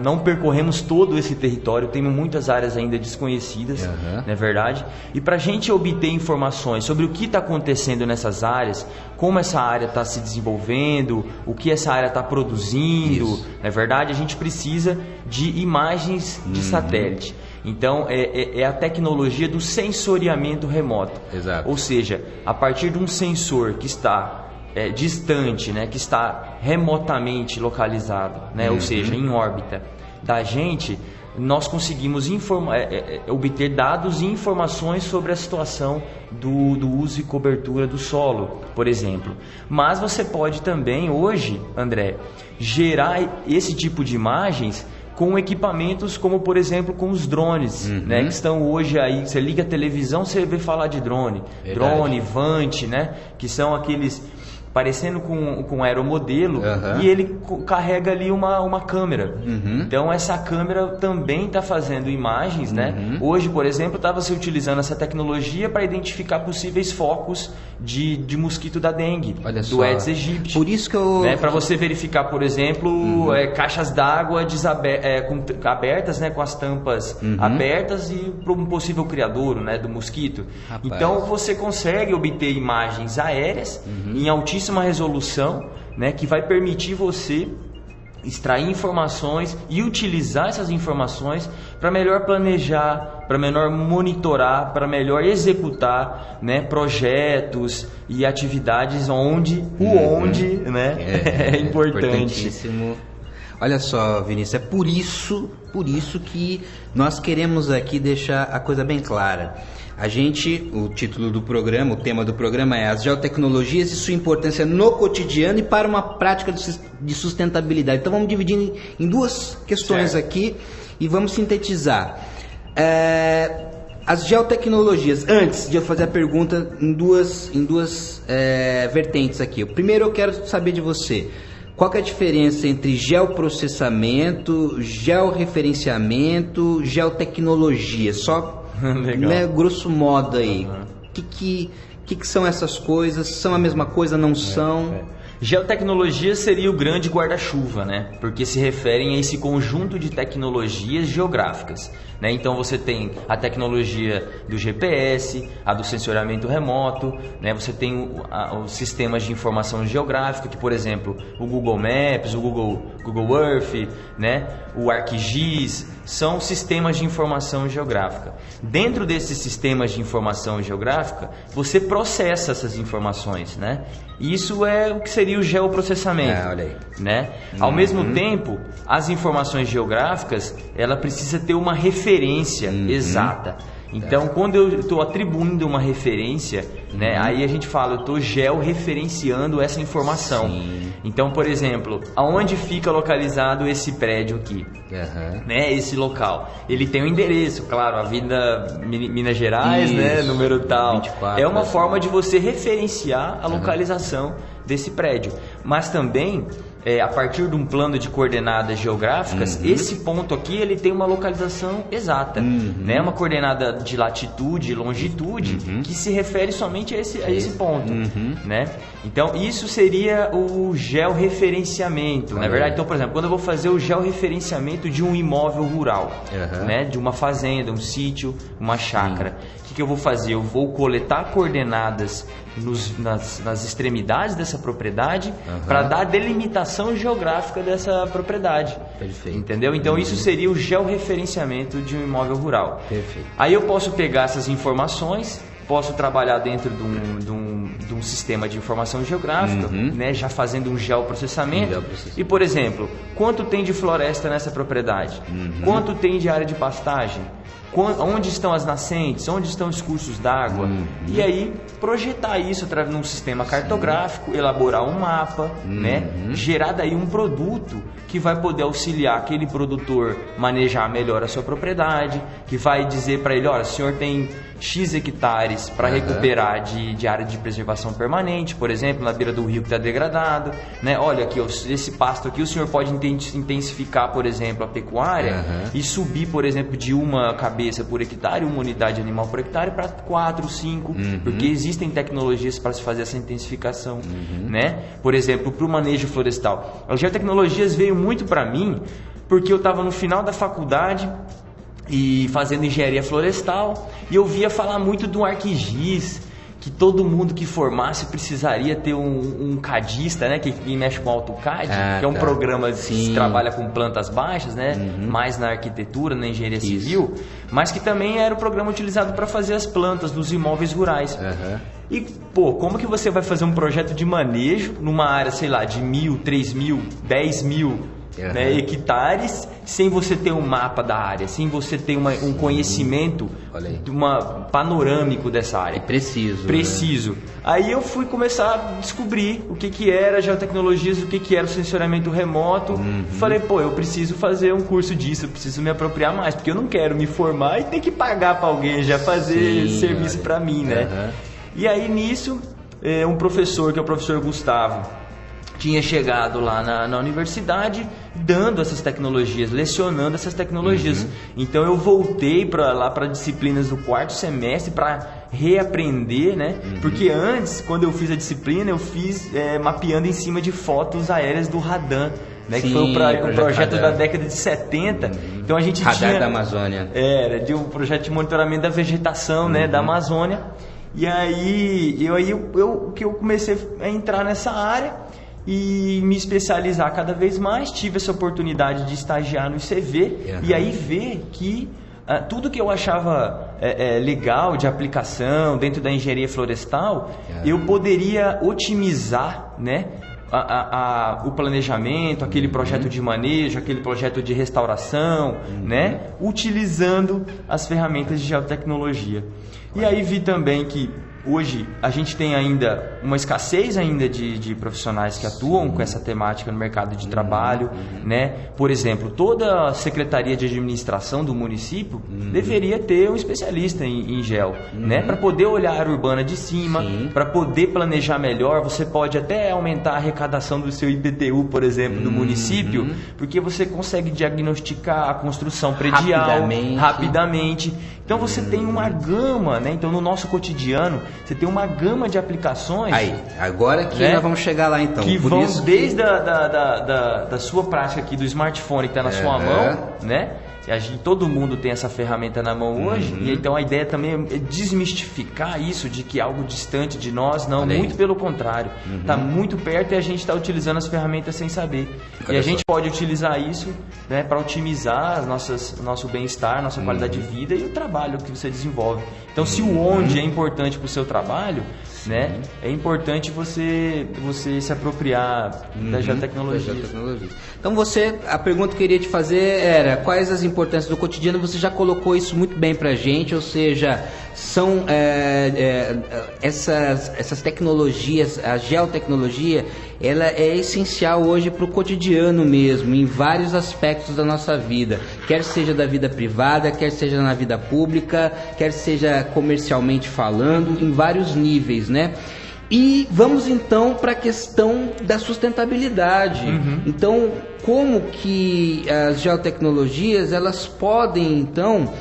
não percorremos todo esse território, temos muitas áreas ainda desconhecidas, não é verdade? E para a gente obter informações sobre o que está acontecendo nessas áreas, como essa área está se desenvolvendo, o que essa área está produzindo, não é verdade? A gente precisa de imagens de satélite. Então é a tecnologia do sensoriamento remoto. Ou seja, a partir de um sensor que está distante, né, que está remotamente localizado, né, ou seja, em órbita da gente, nós conseguimos obter dados e informações sobre a situação do uso e cobertura do solo, por exemplo. Mas você pode também hoje, André, gerar esse tipo de imagens com equipamentos como, por exemplo, com os drones, né, que estão hoje aí, você liga a televisão, você vê falar de drone, drone, Vant, né, que são aqueles parecendo com um aeromodelo, e ele carrega ali uma câmera. Então essa câmera também está fazendo imagens, né? Hoje, por exemplo, estava se utilizando essa tecnologia para identificar possíveis focos de mosquito da dengue, do Aedes aegypti. Por isso que para você verificar, por exemplo, caixas d'água abertas, né, com as tampas abertas e para um possível criadouro, né, do mosquito. Então você consegue obter imagens aéreas em altíssima resolução, né, que vai permitir você extrair informações e utilizar essas informações para melhor planejar, para melhor monitorar, para melhor executar, né, projetos e atividades onde, né, é importante. Olha só, Vinícius, é por isso que nós queremos aqui deixar a coisa bem clara. O título do programa, o tema do programa é As Geotecnologias e sua importância no cotidiano e para uma prática de sustentabilidade. Então vamos dividir em duas questões aqui e vamos sintetizar. As geotecnologias, antes de eu fazer a pergunta, em duas vertentes aqui. Primeiro eu quero saber de você. Qual que é a diferença entre geoprocessamento, georreferenciamento, geotecnologia? Só, né, grosso modo aí. O que são essas coisas? São a mesma coisa? Não são? Geotecnologia seria o grande guarda-chuva, né? Porque se referem a esse conjunto de tecnologias geográficas, né? Então você tem a tecnologia do GPS, a do sensoriamento remoto, né? Você tem os sistemas de informação geográfica, que por exemplo o Google Maps, o Google Earth, né? O ArcGIS, são sistemas de informação geográfica. Dentro desses sistemas de informação geográfica, você processa essas informações, né? Isso é o que seria o geoprocessamento, olha aí. Né? Ao mesmo tempo, as informações geográficas, ela precisa ter uma referência exata. Então, quando eu estou atribuindo uma referência, né, aí a gente fala, eu estou georreferenciando essa informação. Sim. Então, por exemplo, aonde fica localizado esse prédio aqui? Né, esse local. Ele tem um endereço, claro, Avenida Minas Gerais, né, número tal. 24, é uma forma de você referenciar a localização desse prédio. Mas também, a partir de um plano de coordenadas geográficas, esse ponto aqui ele tem uma localização exata, né? Uma coordenada de latitude e longitude que se refere somente a esse ponto, né? Então isso seria o georreferenciamento, na verdade. Então, por exemplo, quando eu vou fazer o georreferenciamento de um imóvel rural, né? De uma fazenda, um sítio, uma chácara, o que eu vou fazer? Eu vou coletar coordenadas nas extremidades dessa propriedade para dar a delimitação geográfica dessa propriedade. Perfeito. Entendeu? Então isso seria o georreferenciamento de um imóvel rural. Perfeito. Aí eu posso pegar essas informações, posso trabalhar dentro de um sistema de informação geográfica, né, já fazendo um geoprocessamento. E, por exemplo, quanto tem de floresta nessa propriedade? Quanto tem de área de pastagem? Onde estão as nascentes, onde estão os cursos d'água, e aí projetar isso através de um sistema cartográfico, elaborar um mapa, né? Gerar daí um produto que vai poder auxiliar aquele produtor manejar melhor a sua propriedade, que vai dizer para ele, olha, o senhor tem X hectares para recuperar de área de preservação permanente, por exemplo, na beira do rio que está degradado, né? Olha aqui, esse pasto aqui o senhor pode intensificar, por exemplo, a pecuária e subir, por exemplo, de uma cabeça por hectare, uma unidade animal por hectare para 4, 5, porque existem tecnologias para se fazer essa intensificação, né? Por exemplo, para o manejo florestal. As geotecnologias veio muito para mim porque eu estava no final da faculdade e fazendo engenharia florestal, e eu via falar muito do ArcGIS, que todo mundo que formasse precisaria ter um cadista, né, que mexe com AutoCAD, que é um programa que trabalha com plantas baixas, né, mais na arquitetura, na engenharia civil, mas que também era o programa utilizado para fazer as plantas dos imóveis rurais. E, como que você vai fazer um projeto de manejo numa área, sei lá, de 1.000, 3.000, 10.000 né, hectares, sem você ter um mapa da área, sem você ter um conhecimento panorâmico dessa área. Preciso. Né? Aí eu fui começar a descobrir o que era geotecnologias, o que era o sensoriamento remoto. Falei, eu preciso fazer um curso disso, eu preciso me apropriar mais, porque eu não quero me formar e ter que pagar para alguém já fazer serviço para mim, né? E aí nisso, um professor, que é o professor Gustavo, tinha chegado lá na universidade dando essas tecnologias, lecionando essas tecnologias. Então eu voltei para disciplinas do 4º semestre para reaprender, né? Porque antes, quando eu fiz a disciplina, eu fiz mapeando em cima de fotos aéreas do Radan, né? Que foi um projeto da década de 70. Então a gente Radar da Amazônia. Era de um projeto de monitoramento da vegetação, né? Da Amazônia. E aí eu comecei a entrar nessa área e me especializar cada vez mais. Tive essa oportunidade de estagiar no ICV e aí ver que tudo que eu achava legal de aplicação dentro da engenharia florestal, eu poderia otimizar, né, o planejamento, aquele projeto de manejo, aquele projeto de restauração, né, utilizando as ferramentas de geotecnologia. E aí vi também que hoje a gente tem ainda uma escassez ainda de profissionais que atuam com essa temática no mercado de trabalho, né? Por exemplo, toda a Secretaria de Administração do município deveria ter um especialista em geo, né? Para poder olhar a área urbana de cima, para poder planejar melhor. Você pode até aumentar a arrecadação do seu IPTU, por exemplo, do município, porque você consegue diagnosticar a construção predial rapidamente. Então você tem uma gama, né? Então no nosso cotidiano você tem uma gama de aplicações. Aí, agora que nós vamos chegar lá então. Que vão desde da sua prática aqui do smartphone que está na sua mão, né? Todo mundo tem essa ferramenta na mão hoje, e então a ideia também é desmistificar isso de que é algo distante de nós, não, muito pelo contrário, está muito perto e a gente está utilizando as ferramentas sem saber. E a gente pode utilizar isso, né, para otimizar nosso bem-estar, nossa qualidade de vida e o trabalho que você desenvolve. Então, se o onde é importante para o seu trabalho, né, é importante você se apropriar da geotecnologia. Então a pergunta que eu queria te fazer era quais as importâncias do cotidiano. Você já colocou isso muito bem pra gente, ou seja, são essas tecnologias, a geotecnologia, ela é essencial hoje para o cotidiano mesmo, em vários aspectos da nossa vida, quer seja da vida privada, quer seja na vida pública, quer seja comercialmente falando, em vários níveis, né? E vamos então para a questão da sustentabilidade. Então, como que as geotecnologias elas podem então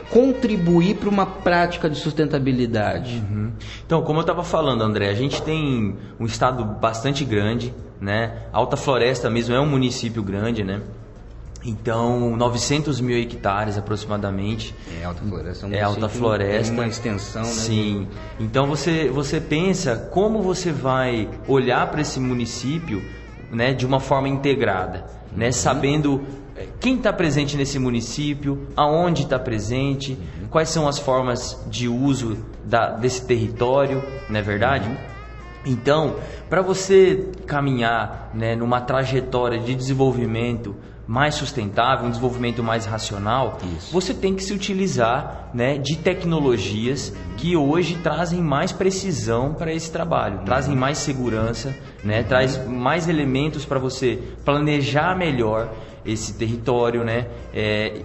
contribuir para uma prática de sustentabilidade? Então, como eu estava falando, André, a gente tem um estado bastante grande, né? Alta Floresta mesmo é um município grande, né? Então, 900 mil hectares aproximadamente. É Alta Floresta. É Alta Floresta. Uma extensão, né? Sim. Então, você pensa como você vai olhar para esse município, né, de uma forma integrada, né? Sabendo quem está presente nesse município, aonde está presente, quais são as formas de uso desse território, não é verdade? Então, para você caminhar, né, numa trajetória de desenvolvimento mais sustentável, um desenvolvimento mais racional, você tem que se utilizar, né, de tecnologias que hoje trazem mais precisão para esse trabalho, trazem mais segurança, né, traz mais elementos para você planejar melhor esse território, né,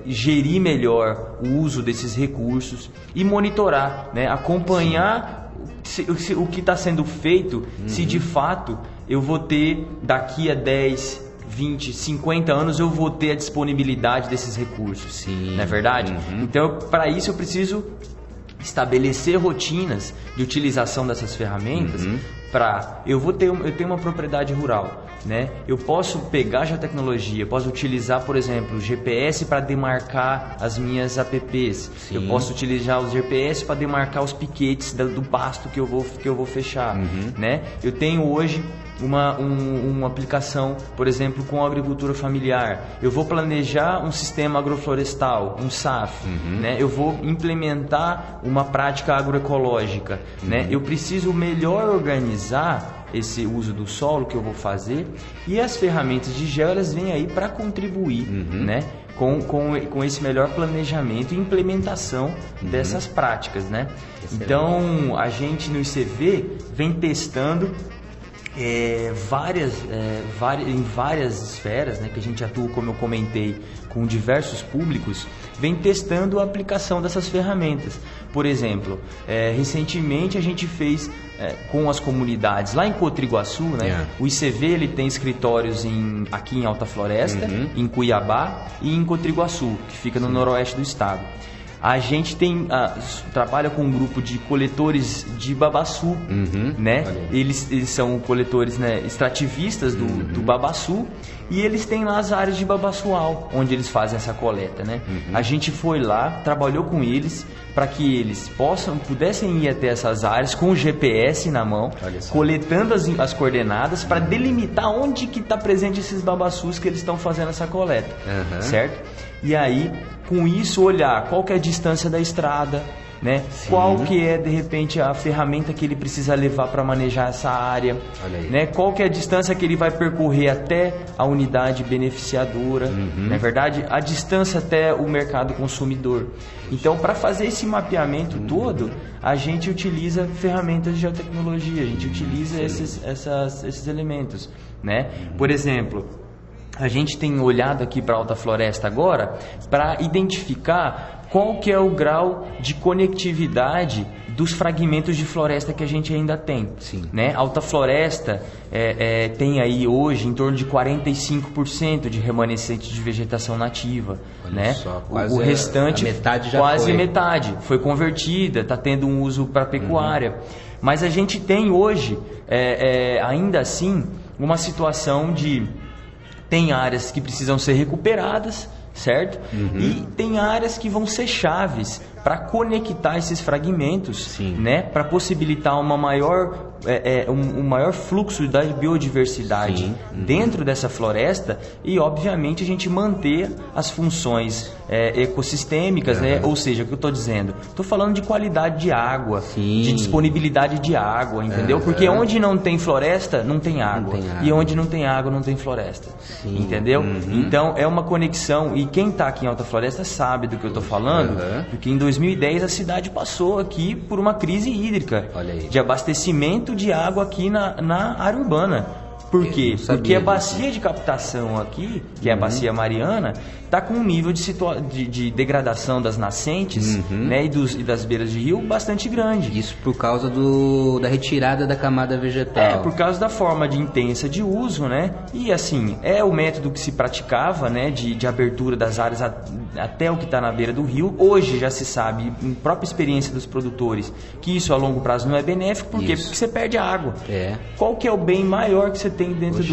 gerir melhor o uso desses recursos e monitorar, né, acompanhar o que está sendo feito, se de fato eu vou ter daqui a 10, 20, 50 anos eu vou ter a disponibilidade desses recursos, não é verdade? Então, para isso eu preciso estabelecer rotinas de utilização dessas ferramentas eu tenho uma propriedade rural, né? Eu posso pegar a geotecnologia, posso utilizar, por exemplo, o GPS para demarcar as minhas APPs. Eu posso utilizar os GPS para demarcar os piquetes do pasto que eu vou fechar, né? Eu tenho hoje uma aplicação, por exemplo, com a agricultura familiar. Eu vou planejar um sistema agroflorestal, um SAF, né? Eu vou implementar uma prática agroecológica, né? Eu preciso melhor organizar esse uso do solo que eu vou fazer, e as ferramentas de geo elas vêm aí para contribuir, né? Com esse melhor planejamento e implementação dessas práticas, né? Então a gente no ICV vem testando em várias esferas, né, que a gente atua, como eu comentei, com diversos públicos, vem testando a aplicação dessas ferramentas. Por exemplo, recentemente a gente fez com as comunidades lá em Cotriguaçu, né? O ICV ele tem escritórios aqui em Alta Floresta, em Cuiabá e em Cotriguaçu, que fica no noroeste do estado. A gente trabalha com um grupo de coletores de babaçu, né? Eles são coletores, né, extrativistas do babaçu, e eles têm lá as áreas de babaçual, onde eles fazem essa coleta, né? A gente foi lá, trabalhou com eles para que eles pudessem ir até essas áreas com o GPS na mão, coletando as coordenadas para delimitar onde que está presente esses babaçus que eles estão fazendo essa coleta, certo? E aí, com isso, olhar qual que é a distância da estrada, né? Qual que é, de repente, a ferramenta que ele precisa levar para manejar essa área, né? Qual que é a distância que ele vai percorrer até a unidade beneficiadora, não é verdade? A distância até o mercado consumidor. Então, para fazer esse mapeamento todo, a gente utiliza ferramentas de geotecnologia, a gente utiliza esses elementos, né? Por exemplo, a gente tem olhado aqui para a Alta Floresta agora para identificar qual que é o grau de conectividade dos fragmentos de floresta que a gente ainda tem, né? Alta Floresta tem aí hoje em torno de 45% de remanescente de vegetação nativa, né? O restante, metade foi convertida, está tendo um uso para pecuária. Mas a gente tem hoje, ainda assim, uma situação de... Tem áreas que precisam ser recuperadas, certo? E tem áreas que vão ser chaves para conectar esses fragmentos, né, para possibilitar uma maior um maior fluxo da biodiversidade dentro dessa floresta e, obviamente, a gente manter as funções ecossistêmicas, né? Ou seja, o que eu estou dizendo? Estou falando de qualidade de água, de disponibilidade de água, entendeu? Porque onde não tem floresta, não tem água. E onde não tem água, não tem floresta. Entendeu? Então, é uma conexão. E quem está aqui em Alta Floresta sabe do que eu estou falando, porque em 2010 a cidade passou aqui por uma crise hídrica de abastecimento de água aqui na área urbana. Por quê? Porque a bacia de captação aqui, que é a bacia Mariana, está com um nível de degradação das nascentes, né, e das beiras de rio bastante grande. Isso por causa da retirada da camada vegetal. Por causa da forma intensa de uso, né? E assim, é o método que se praticava, né, de abertura das áreas até o que está na beira do rio. Hoje já se sabe, em própria experiência dos produtores, que isso a longo prazo não é benéfico. Por quê? Porque você perde a água. Qual que é o bem maior que você tem dentro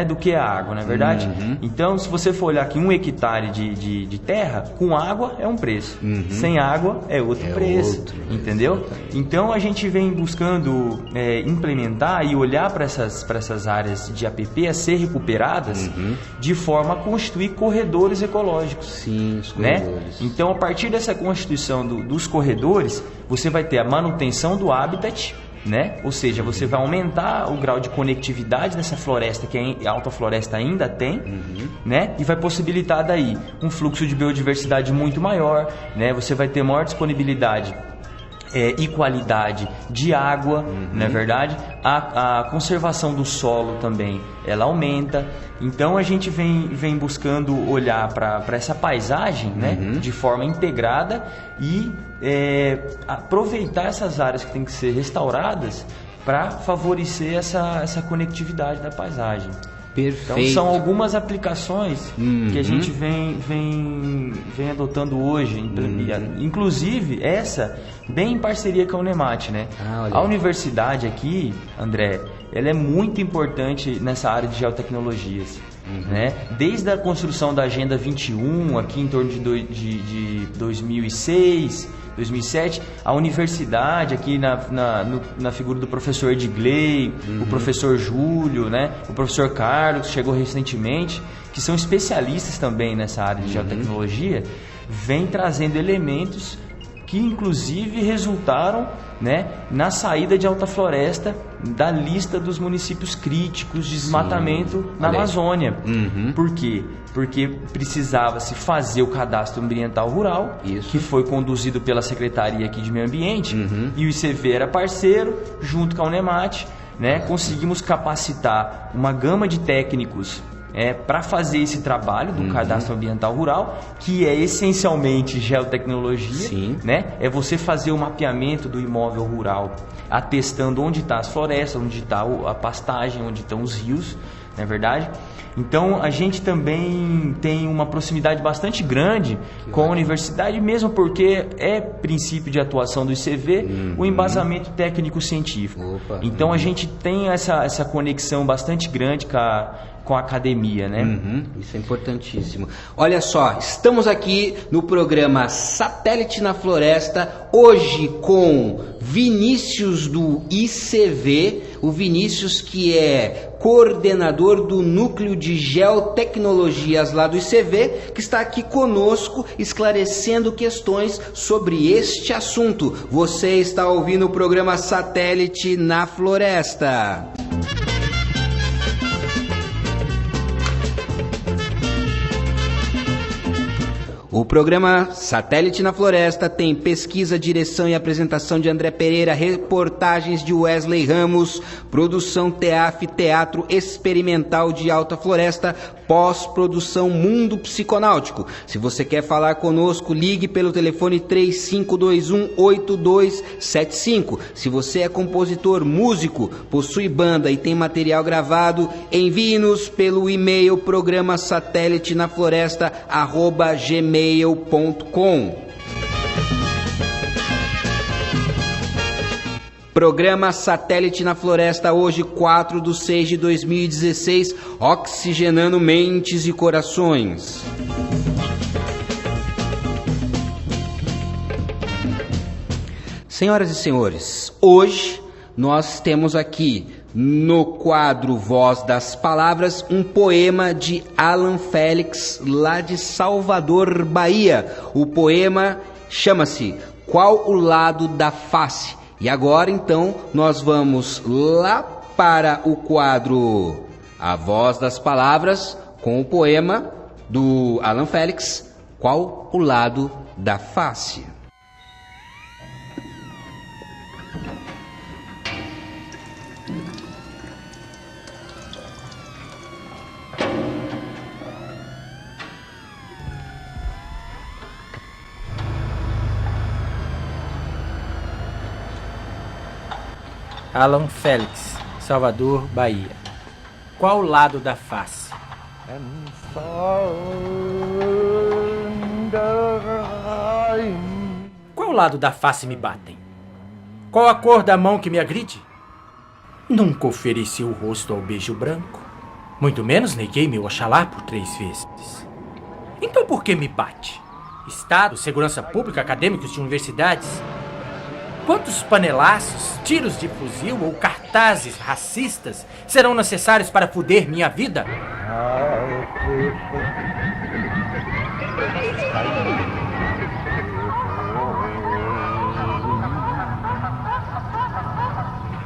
do que a água, não é verdade? Então, se você for olhar aqui 1 hectare de terra, com água é um preço, sem água é outro preço, entendeu? Então, a gente vem buscando implementar e olhar para essas áreas de APP a ser recuperadas de forma a constituir corredores ecológicos. Os corredores. Né? Então, a partir dessa constituição dos corredores, você vai ter a manutenção do habitat, né? Ou seja, você vai aumentar o grau de conectividade dessa floresta que a Alta Floresta ainda tem, né? E vai possibilitar daí um fluxo de biodiversidade muito maior, né? Você vai ter maior disponibilidade e qualidade de água, não é verdade? A conservação do solo também, ela aumenta. Então a gente vem buscando olhar para essa paisagem, né, de forma integrada e aproveitar essas áreas que têm que ser restauradas para favorecer essa conectividade da paisagem. Perfeito. Então são algumas aplicações que a gente vem adotando hoje, inclusive essa bem em parceria com a Unemat, né? A universidade aqui, André, ela é muito importante nessa área de geotecnologias, né? Desde a construção da Agenda 21 aqui em torno de 2006, 2007, a universidade aqui na figura do professor Edgley, o professor Júlio, né, o professor Carlos, que chegou recentemente, que são especialistas também nessa área de geotecnologia, vem trazendo elementos que inclusive resultaram, né, na saída de Alta Floresta da lista dos municípios críticos de desmatamento na Amazônia. Por quê? Porque precisava-se fazer o cadastro ambiental rural, que foi conduzido pela Secretaria aqui de Meio Ambiente, e o ICV era parceiro, junto com a Unemat, né, conseguimos capacitar uma gama de técnicos para fazer esse trabalho do cadastro ambiental rural, que é essencialmente geotecnologia, né? É você fazer o mapeamento do imóvel rural, atestando onde está as florestas, onde está a pastagem, onde estão os rios, não é verdade? Então a gente também tem uma proximidade bastante grande com a universidade, mesmo porque é princípio de atuação do ICV o embasamento técnico-científico. Então a gente tem essa conexão bastante grande com a academia, né? Isso é importantíssimo. Olha só, estamos aqui no programa Satélite na Floresta, hoje com Vinícius do ICV, o Vinícius que é coordenador do Núcleo de Geotecnologias lá do ICV, que está aqui conosco esclarecendo questões sobre este assunto. Você está ouvindo o programa Satélite na Floresta. O programa Satélite na Floresta tem pesquisa, direção e apresentação de André Pereira, reportagens de Wesley Ramos, produção TEAF, Teatro Experimental de Alta Floresta, pós-produção Mundo Psiconáutico. Se você quer falar conosco, ligue pelo telefone 3521-8275. Se você é compositor, músico, possui banda e tem material gravado, envie-nos pelo e-mail programa satélite na floresta @gmail.com. Programa Satélite na Floresta, hoje 4/6/2016, oxigenando mentes e corações. Senhoras e senhores, hoje nós temos aqui no quadro Voz das Palavras um poema de Alan Félix, lá de Salvador, Bahia. O poema chama-se Qual o Lado da Face? E agora então nós vamos lá para o quadro A Voz das Palavras com o poema do Alan Félix, Qual o Lado da Face? Alan Félix, Salvador, Bahia. Qual o lado da face? Qual lado da face me batem? Qual a cor da mão que me agride? Nunca ofereci o rosto ao beijo branco. Muito menos neguei meu oxalá por 3 vezes. Então por que me bate? Estado, segurança pública, acadêmicos de universidades? Quantos panelaços, tiros de fuzil ou cartazes racistas serão necessários para foder minha vida?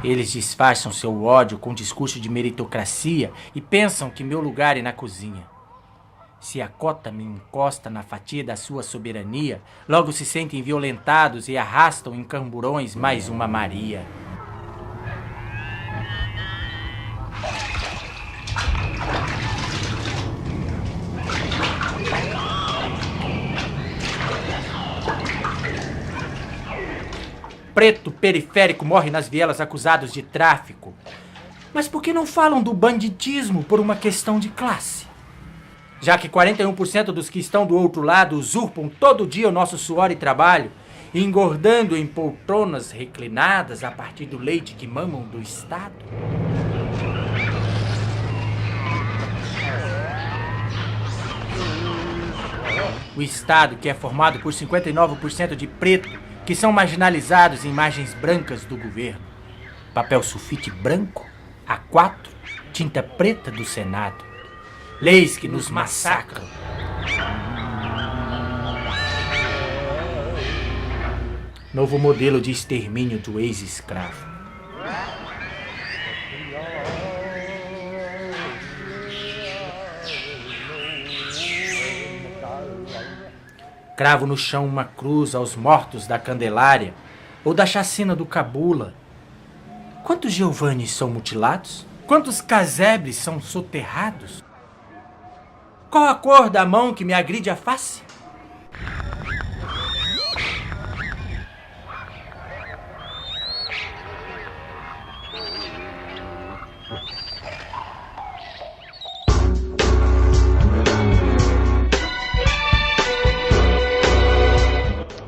Eles disfarçam seu ódio com discurso de meritocracia e pensam que meu lugar é na cozinha. Se a cota me encosta na fatia da sua soberania, logo se sentem violentados e arrastam em camburões mais uma Maria. Preto periférico morre nas vielas acusados de tráfico. Mas por que não falam do banditismo por uma questão de classe? Já que 41% dos que estão do outro lado usurpam todo dia o nosso suor e trabalho, engordando em poltronas reclinadas a partir do leite que mamam do Estado. O Estado, que é formado por 59% de preto, que são marginalizados em margens brancas do governo. Papel sulfite branco, A4, tinta preta do Senado. Leis que nos massacram. Novo modelo de extermínio do ex-escravo. Cravo no chão uma cruz aos mortos da Candelária ou da chacina do Cabula. Quantos Giovannis são mutilados? Quantos casebres são soterrados? Qual a cor da mão que me agride a face?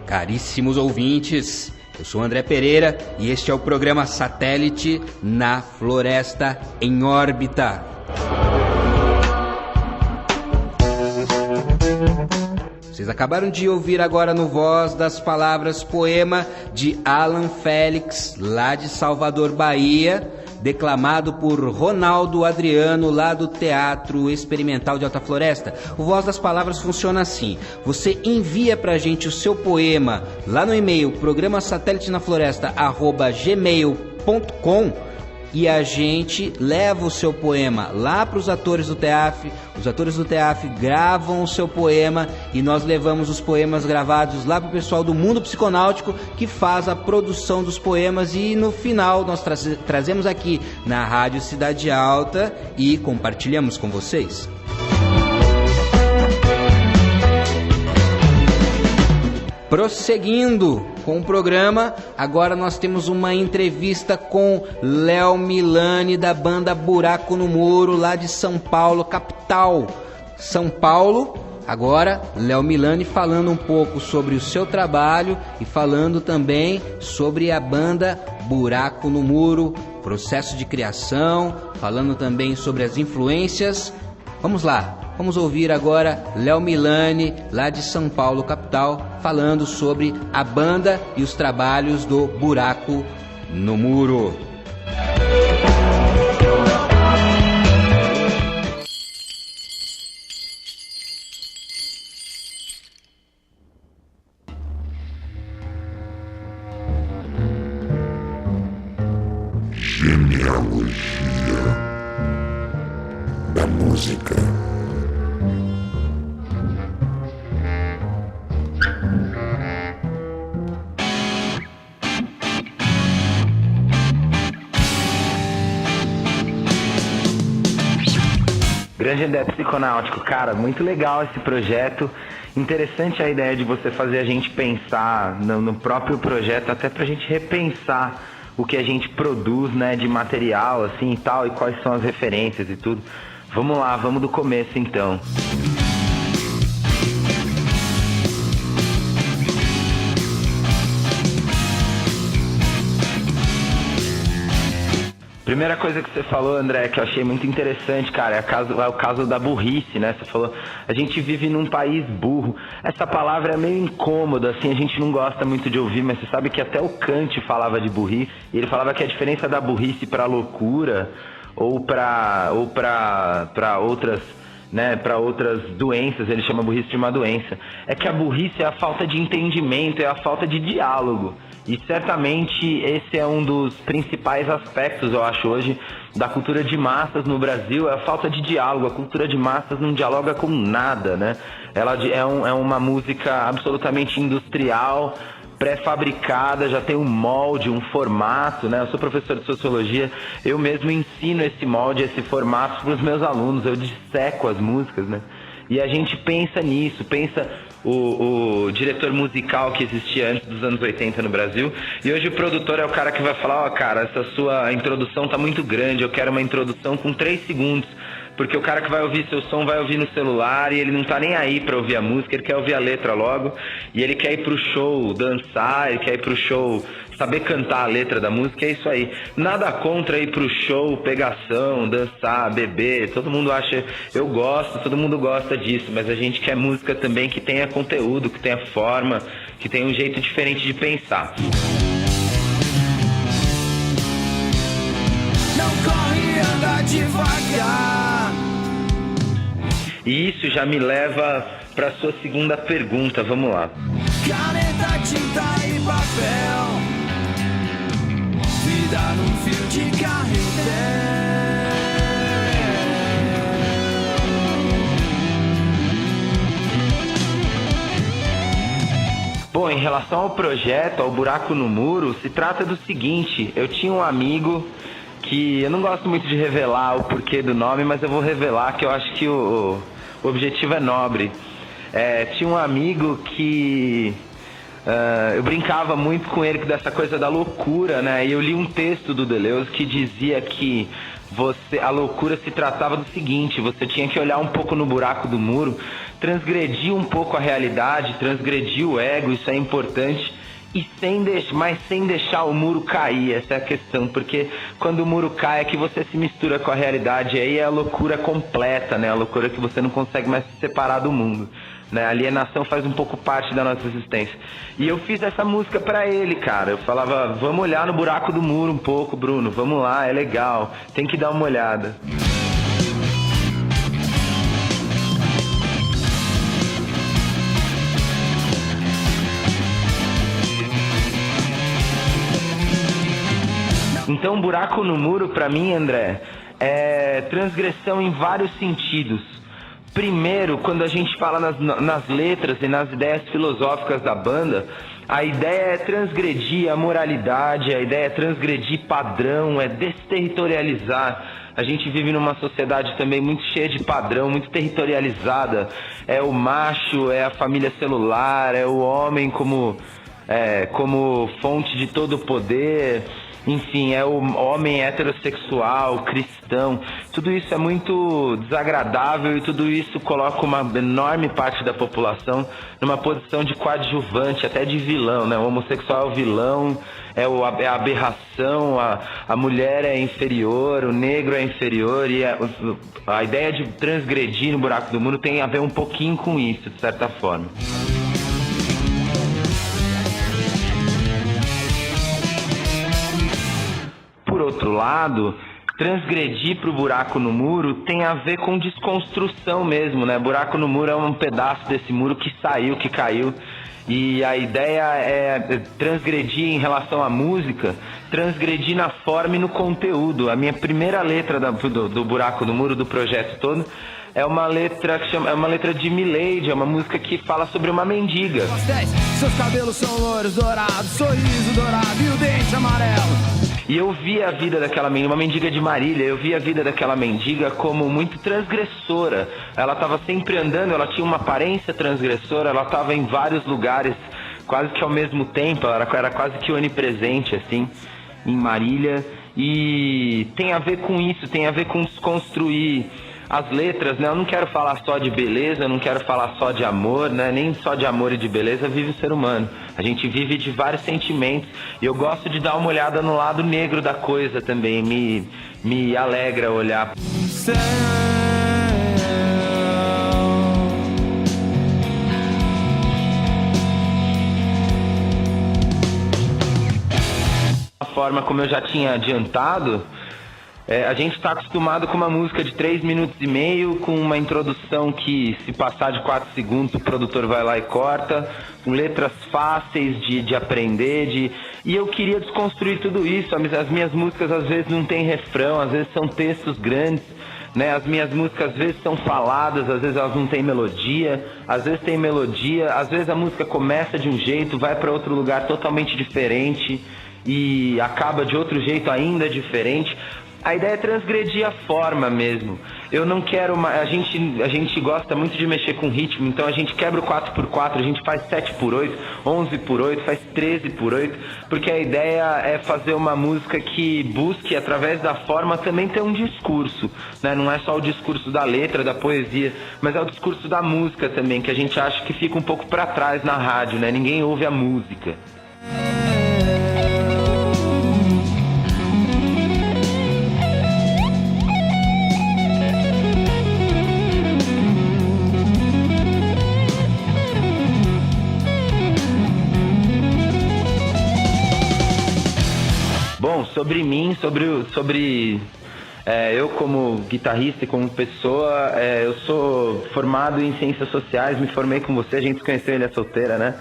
Caríssimos ouvintes, eu sou André Pereira e este é o programa Satélite na Floresta em Órbita. Vocês acabaram de ouvir agora no Voz das Palavras poema de Alan Félix, lá de Salvador, Bahia, declamado por Ronaldo Adriano, lá do Teatro Experimental de Alta Floresta. O Voz das Palavras funciona assim: você envia pra gente o seu poema lá no e-mail programasatelitinafloresta@gmail.com e a gente leva o seu poema lá para os atores do TEAF. Os atores do TEAF gravam o seu poema e nós levamos os poemas gravados lá para o pessoal do Mundo Psiconáutico, que faz a produção dos poemas, e no final nós trazemos aqui na Rádio Cidade Alta e compartilhamos com vocês. Prosseguindo com o programa, agora nós temos uma entrevista com Léo Milani, da banda Buraco no Muro, lá de São Paulo, capital. São Paulo, Agora, Léo Milani falando um pouco sobre o seu trabalho e falando também sobre a banda Buraco no Muro, processo de criação, falando também sobre as influências. Vamos lá, vamos ouvir agora Léo Milani, lá de São Paulo, capital, falando sobre a banda e os trabalhos do Buraco no Muro. Genealogia da música. Grande Ideia Psiconáutico, cara, muito legal esse projeto. Interessante a ideia de você fazer a gente pensar no próprio projeto, até pra gente repensar o que a gente produz, né, de material, assim, e tal, e quais são as referências e tudo. Vamos lá, vamos do começo, então. Primeira coisa que você falou, André, que eu achei muito interessante, cara, é o caso da burrice, né? Você falou, a gente vive num país burro. Essa palavra é meio incômoda, assim, a gente não gosta muito de ouvir, mas você sabe que até o Kant falava de burrice, e ele falava que a diferença da burrice pra loucura ou pra outras, né, para outras doenças, ele chama a burrice de uma doença, é que a burrice é a falta de entendimento, é a falta de diálogo. E certamente esse é um dos principais aspectos, eu acho, hoje, da cultura de massas no Brasil, é a falta de diálogo. A cultura de massas não dialoga com nada, né? Ela é uma música absolutamente industrial, pré-fabricada, já tem um molde, um formato, né? Eu sou professor de sociologia, eu mesmo ensino esse molde, esse formato para os meus alunos, eu disseco as músicas, né? E a gente pensa nisso, pensa o diretor musical que existia antes dos anos 80 no Brasil, e hoje o produtor é o cara que vai falar, ó, cara, essa sua introdução tá muito grande, eu quero uma introdução com 3 segundos, porque o cara que vai ouvir seu som vai ouvir no celular e ele não tá nem aí pra ouvir a música, ele quer ouvir a letra logo, e ele quer ir pro show dançar, ele quer ir pro show saber cantar a letra da música, é isso aí. Nada contra ir pro show, pegação, dançar, beber, todo mundo acha, eu gosto, todo mundo gosta disso, mas a gente quer música também que tenha conteúdo, que tenha forma, que tenha um jeito diferente de pensar. Não corre, anda devagar. E isso já me leva para sua segunda pergunta, vamos lá. Caneta, tinta e papel, vida num fio de carretel. Bom, em relação ao projeto, ao Buraco no Muro, se trata do seguinte, eu tinha um amigo que eu não gosto muito de revelar o porquê do nome, mas eu vou revelar que eu acho que o objetivo é nobre. Tinha um amigo que eu brincava muito com ele dessa coisa da loucura, né? E eu li um texto do Deleuze que dizia que a loucura se tratava do seguinte, você tinha que olhar um pouco no buraco do muro, transgredir um pouco a realidade, transgredir o ego, isso é importante, mas sem deixar o muro cair, essa é a questão, porque quando o muro cai é que você se mistura com a realidade, aí é a loucura completa, né? A loucura que você não consegue mais se separar do mundo, né? A alienação faz um pouco parte da nossa existência. E eu fiz essa música pra ele, cara, eu falava, vamos olhar no buraco do muro um pouco, Bruno, vamos lá, é legal, tem que dar uma olhada. Então, buraco no muro, pra mim, André, é transgressão em vários sentidos. Primeiro, quando a gente fala nas letras e nas ideias filosóficas da banda, a ideia é transgredir a moralidade, a ideia é transgredir padrão, é desterritorializar. A gente vive numa sociedade também muito cheia de padrão, muito territorializada. É o macho, é a família celular, é o homem como fonte de todo o poder. enfim, é o homem heterossexual, cristão. Tudo isso é muito desagradável e tudo isso coloca uma enorme parte da população numa posição de coadjuvante, até de vilão, né? O homossexual é o vilão, é a aberração, a mulher é inferior, o negro é inferior, e a ideia de transgredir no buraco do muro tem a ver um pouquinho com isso, de certa forma. Por outro lado, transgredir para o buraco no muro tem a ver com desconstrução mesmo, né? Buraco no muro é um pedaço desse muro que saiu, que caiu. E a ideia é transgredir em relação à música, transgredir na forma e no conteúdo. A minha primeira letra do Buraco no Muro, do projeto todo, é uma letra de Milady, é uma música que fala sobre uma mendiga. Seus cabelos são louros, dourados, sorriso dourado e o dente amarelo. E eu vi a vida daquela mendiga, uma mendiga de Marília, eu vi a vida daquela mendiga como muito transgressora. Ela estava sempre andando, ela tinha uma aparência transgressora, ela estava em vários lugares, quase que ao mesmo tempo, ela era quase que onipresente, assim, em Marília. E tem a ver com isso, tem a ver com desconstruir as letras, né? Eu não quero falar só de beleza, eu não quero falar só de amor, né? Nem só de amor e de beleza vive o ser humano. A gente vive de vários sentimentos e eu gosto de dar uma olhada no lado negro da coisa também. Me alegra olhar. A forma como eu já tinha adiantado, a gente está acostumado com uma música de 3 minutos e meio, com uma introdução que, se passar de 4 segundos, o produtor vai lá e corta, com letras fáceis de aprender, e eu queria desconstruir tudo isso. As minhas músicas às vezes não tem refrão, às vezes são textos grandes, né? As minhas músicas às vezes são faladas, às vezes elas não têm melodia, às vezes tem melodia, às vezes a música começa de um jeito, vai para outro lugar totalmente diferente e acaba de outro jeito ainda diferente. A ideia é transgredir a forma mesmo. Eu não quero a gente gosta muito de mexer com ritmo, então a gente quebra o 4x4, a gente faz 7x8, 11x8, faz 13x8, porque a ideia é fazer uma música que busque, através da forma, também ter um discurso, né? Não é só o discurso da letra, da poesia, mas é o discurso da música também, que a gente acha que fica um pouco pra trás na rádio, né? Ninguém ouve a música. Bom, sobre mim, sobre eu como guitarrista e como pessoa, eu sou formado em Ciências Sociais, me formei com você, a gente se conheceu, ele é solteira, né?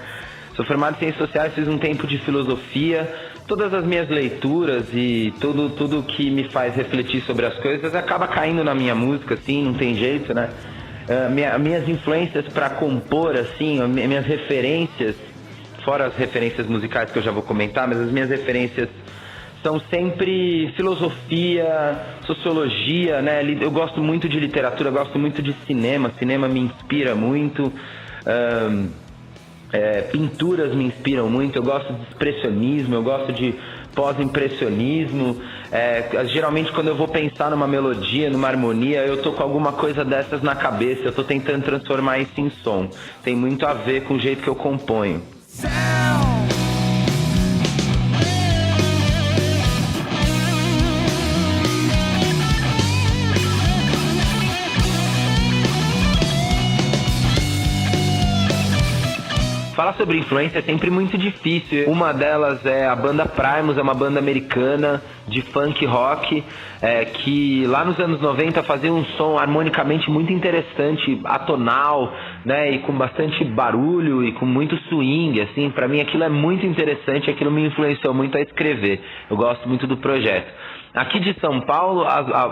Sou formado em Ciências Sociais, fiz um tempo de filosofia, todas as minhas leituras e tudo que me faz refletir sobre as coisas acaba caindo na minha música, assim, não tem jeito, né? Minhas influências para compor, assim, minhas referências, fora as referências musicais que eu já vou comentar, mas as minhas referências são sempre filosofia, sociologia, né? Eu gosto muito de literatura, eu gosto muito de cinema me inspira muito, pinturas me inspiram muito, eu gosto de expressionismo, eu gosto de pós-impressionismo. Geralmente quando eu vou pensar numa melodia, numa harmonia, eu tô com alguma coisa dessas na cabeça, eu tô tentando transformar isso em som. Tem muito a ver com o jeito que eu componho. Falar sobre influência é sempre muito difícil. Uma delas é a banda Primus, é uma banda americana de funk rock, que lá nos anos 90 fazia um som harmonicamente muito interessante, atonal, né, e com bastante barulho e com muito swing, assim. Pra mim aquilo é muito interessante, aquilo me influenciou muito a escrever. Eu gosto muito do projeto. Aqui de São Paulo,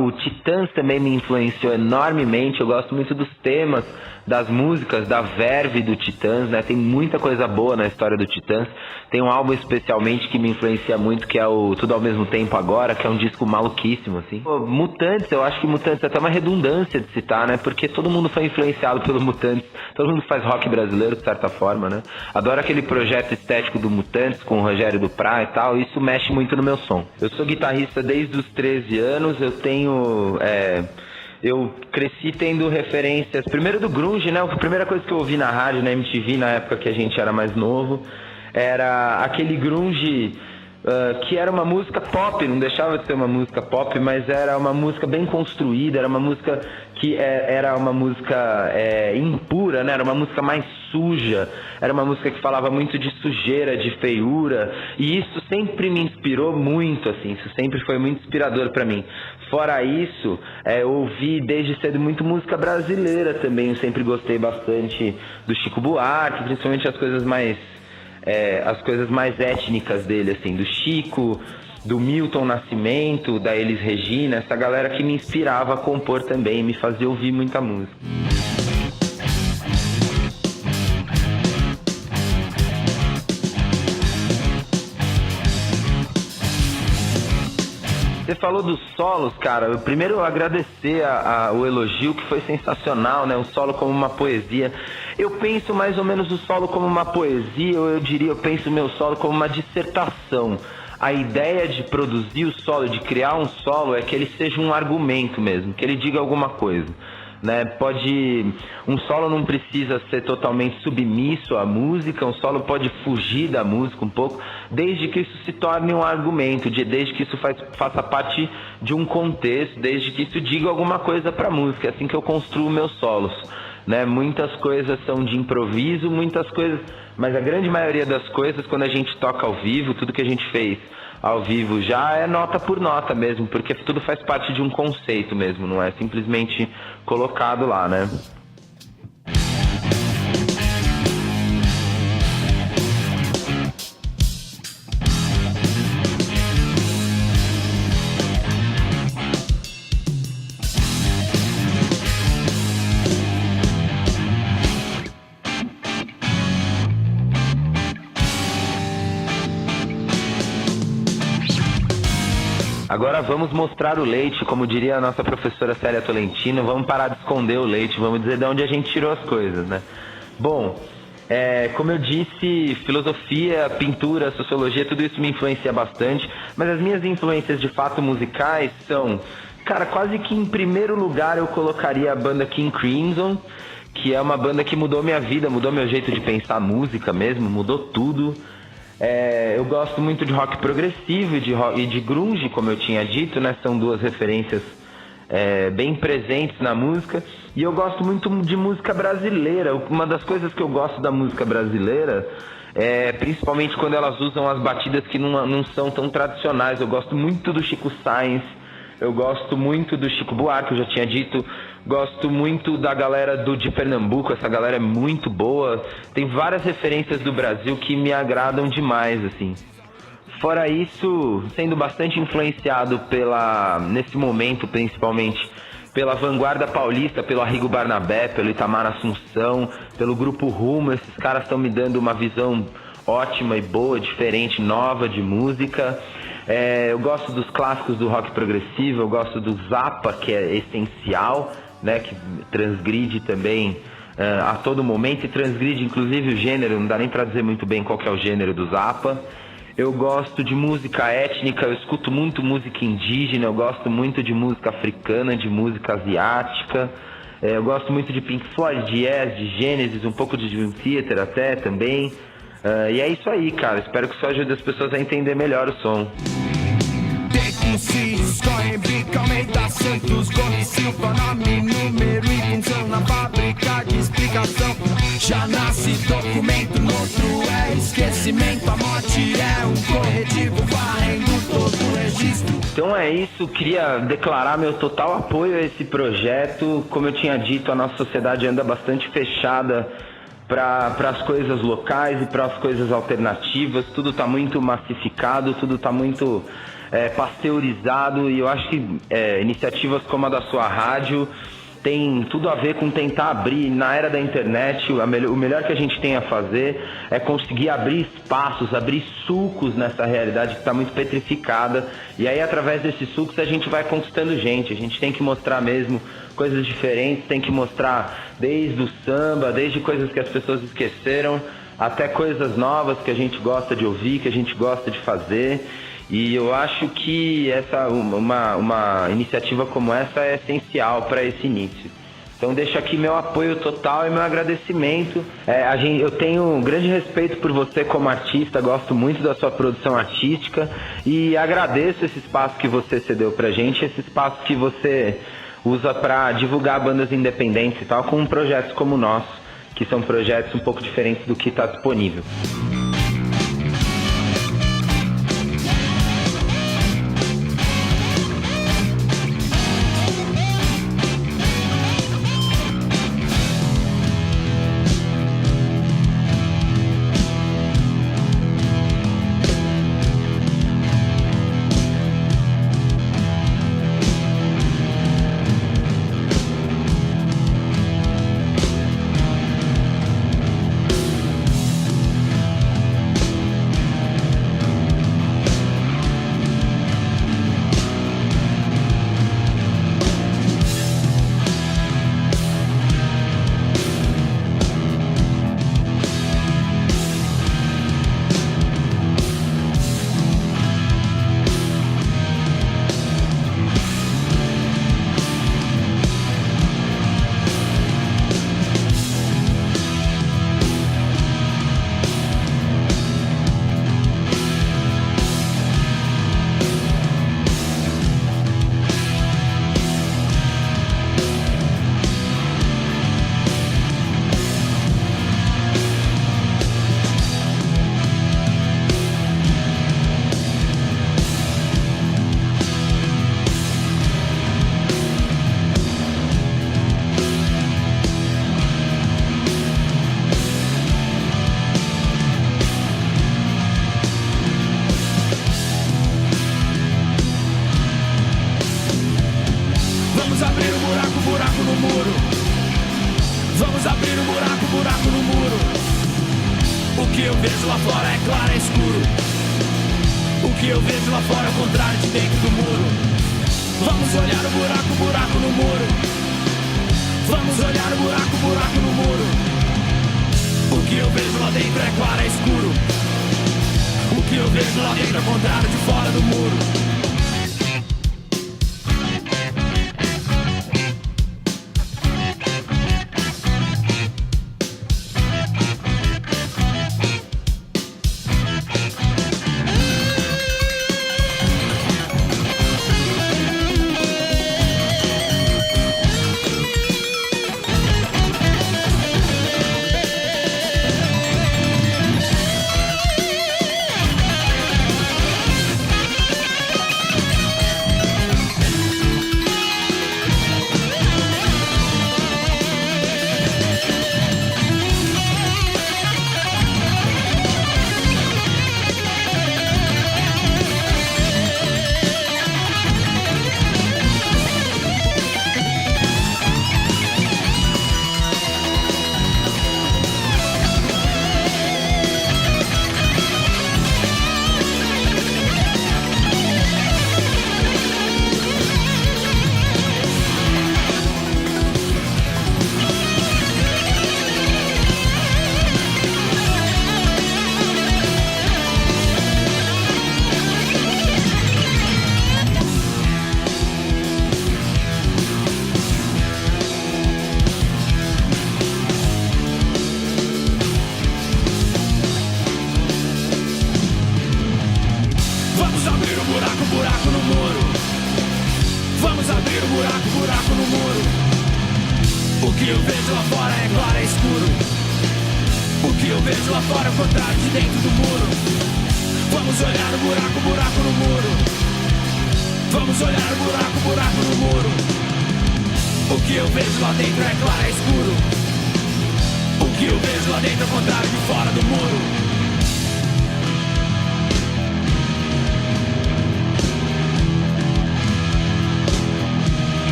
o Titãs também me influenciou enormemente. Eu gosto muito dos temas, das músicas, da verve do Titãs, né? Tem muita coisa boa na história do Titãs. Tem um álbum especialmente que me influencia muito, que é o Tudo ao Mesmo Tempo Agora, que é um disco maluquíssimo, assim. Pô, Mutantes, eu acho que Mutantes é até uma redundância de citar, né? Porque todo mundo foi influenciado pelo Mutantes todo mundo faz rock brasileiro, de certa forma, né? Adoro aquele projeto estético do Mutantes com o Rogério Duprat e tal, isso mexe muito no meu som. Eu sou guitarrista desde os 13 anos, eu tenho... Eu cresci tendo referências, primeiro do grunge, né? A primeira coisa que eu ouvi na rádio, na MTV, na época que a gente era mais novo, era aquele grunge que era uma música pop, não deixava de ser uma música pop, mas era uma música bem construída, era uma música que era uma música impura, né? Era uma música mais suja, era uma música que falava muito de sujeira, de feiura, e isso sempre me inspirou muito, assim, isso sempre foi muito inspirador pra mim. Fora isso, eu ouvi desde cedo muito música brasileira também, eu sempre gostei bastante do Chico Buarque, principalmente as coisas mais étnicas dele, assim, do Chico, do Milton Nascimento, da Elis Regina, essa galera que me inspirava a compor também, me fazia ouvir muita música. Você falou dos solos, cara. Eu primeiro agradecer o elogio, que foi sensacional, né? O solo como uma poesia. Eu penso mais ou menos o solo como uma poesia, ou eu penso o meu solo como uma dissertação. A ideia de produzir o solo, de criar um solo, é que ele seja um argumento mesmo, que ele diga alguma coisa. Né? Um solo não precisa ser totalmente submisso à música, um solo pode fugir da música um pouco, desde que isso se torne um argumento, desde que isso faça parte de um contexto, desde que isso diga alguma coisa para a música. É assim que eu construo meus solos. Né? Muitas coisas são de improviso, mas a grande maioria das coisas, quando a gente toca ao vivo, tudo que a gente fez ao vivo já é nota por nota mesmo, porque tudo faz parte de um conceito mesmo, não é simplesmente colocado lá, né? Agora vamos mostrar o leite, como diria a nossa professora Célia Tolentino, vamos parar de esconder o leite, vamos dizer de onde a gente tirou as coisas, né? Bom, como eu disse, filosofia, pintura, sociologia, tudo isso me influencia bastante, mas as minhas influências de fato musicais são, cara, quase que em primeiro lugar eu colocaria a banda King Crimson, que é uma banda que mudou minha vida, mudou meu jeito de pensar música mesmo, mudou tudo. Eu gosto muito de rock progressivo e de grunge, como eu tinha dito, né? São duas referências bem presentes na música. E eu gosto muito de música brasileira. Uma das coisas que eu gosto da música brasileira principalmente quando elas usam as batidas que não são tão tradicionais. Eu gosto muito do Chico Science, eu gosto muito do Chico Buarque, eu já tinha dito. Gosto muito da galera de Pernambuco, essa galera é muito boa. Tem várias referências do Brasil que me agradam demais, assim. Fora isso, sendo bastante influenciado nesse momento, principalmente, pela vanguarda paulista, pelo Arrigo Barnabé, pelo Itamar Assunção, pelo Grupo Rumo. Esses caras estão me dando uma visão ótima e boa, diferente, nova de música. Eu gosto dos clássicos do rock progressivo, eu gosto do Zappa, que é essencial, né, que transgride também a todo momento, e transgride inclusive o gênero, não dá nem pra dizer muito bem qual que é o gênero do Zappa. Eu gosto de música étnica, eu escuto muito música indígena, eu gosto muito de música africana, de música asiática. Eu gosto muito de Pink Floyd, de Yes, de Genesis, um pouco de Dream Theater até também. E é isso aí, cara, espero que isso ajude as pessoas a entender melhor o som. Escorrem, bica, aumenta Santos, Gomes, Silva, nome, número e função na fábrica de explicação. Já nasce documento, no outro é esquecimento. A morte é um corretivo, varrendo todo o registro. Então é isso, queria declarar meu total apoio a esse projeto. Como eu tinha dito, a nossa sociedade anda bastante fechada para as coisas locais e para as coisas alternativas. Tudo está muito massificado, tudo está muito pasteurizado, e eu acho que iniciativas como a da sua rádio tem tudo a ver com tentar abrir, na era da internet, o melhor que a gente tem a fazer é conseguir abrir espaços, abrir sulcos nessa realidade que está muito petrificada. E aí, através desses sulcos, a gente vai conquistando gente. A gente tem que mostrar mesmo coisas diferentes, tem que mostrar desde o samba, desde coisas que as pessoas esqueceram, até coisas novas que a gente gosta de ouvir, que a gente gosta de fazer. E eu acho que uma iniciativa como essa é essencial para esse início. Então deixo aqui meu apoio total e meu agradecimento. Eu tenho um grande respeito por você como artista, gosto muito da sua produção artística e agradeço esse espaço que você cedeu pra gente, esse espaço que você usa para divulgar bandas independentes e tal, com projetos como o nosso, que são projetos um pouco diferentes do que está disponível.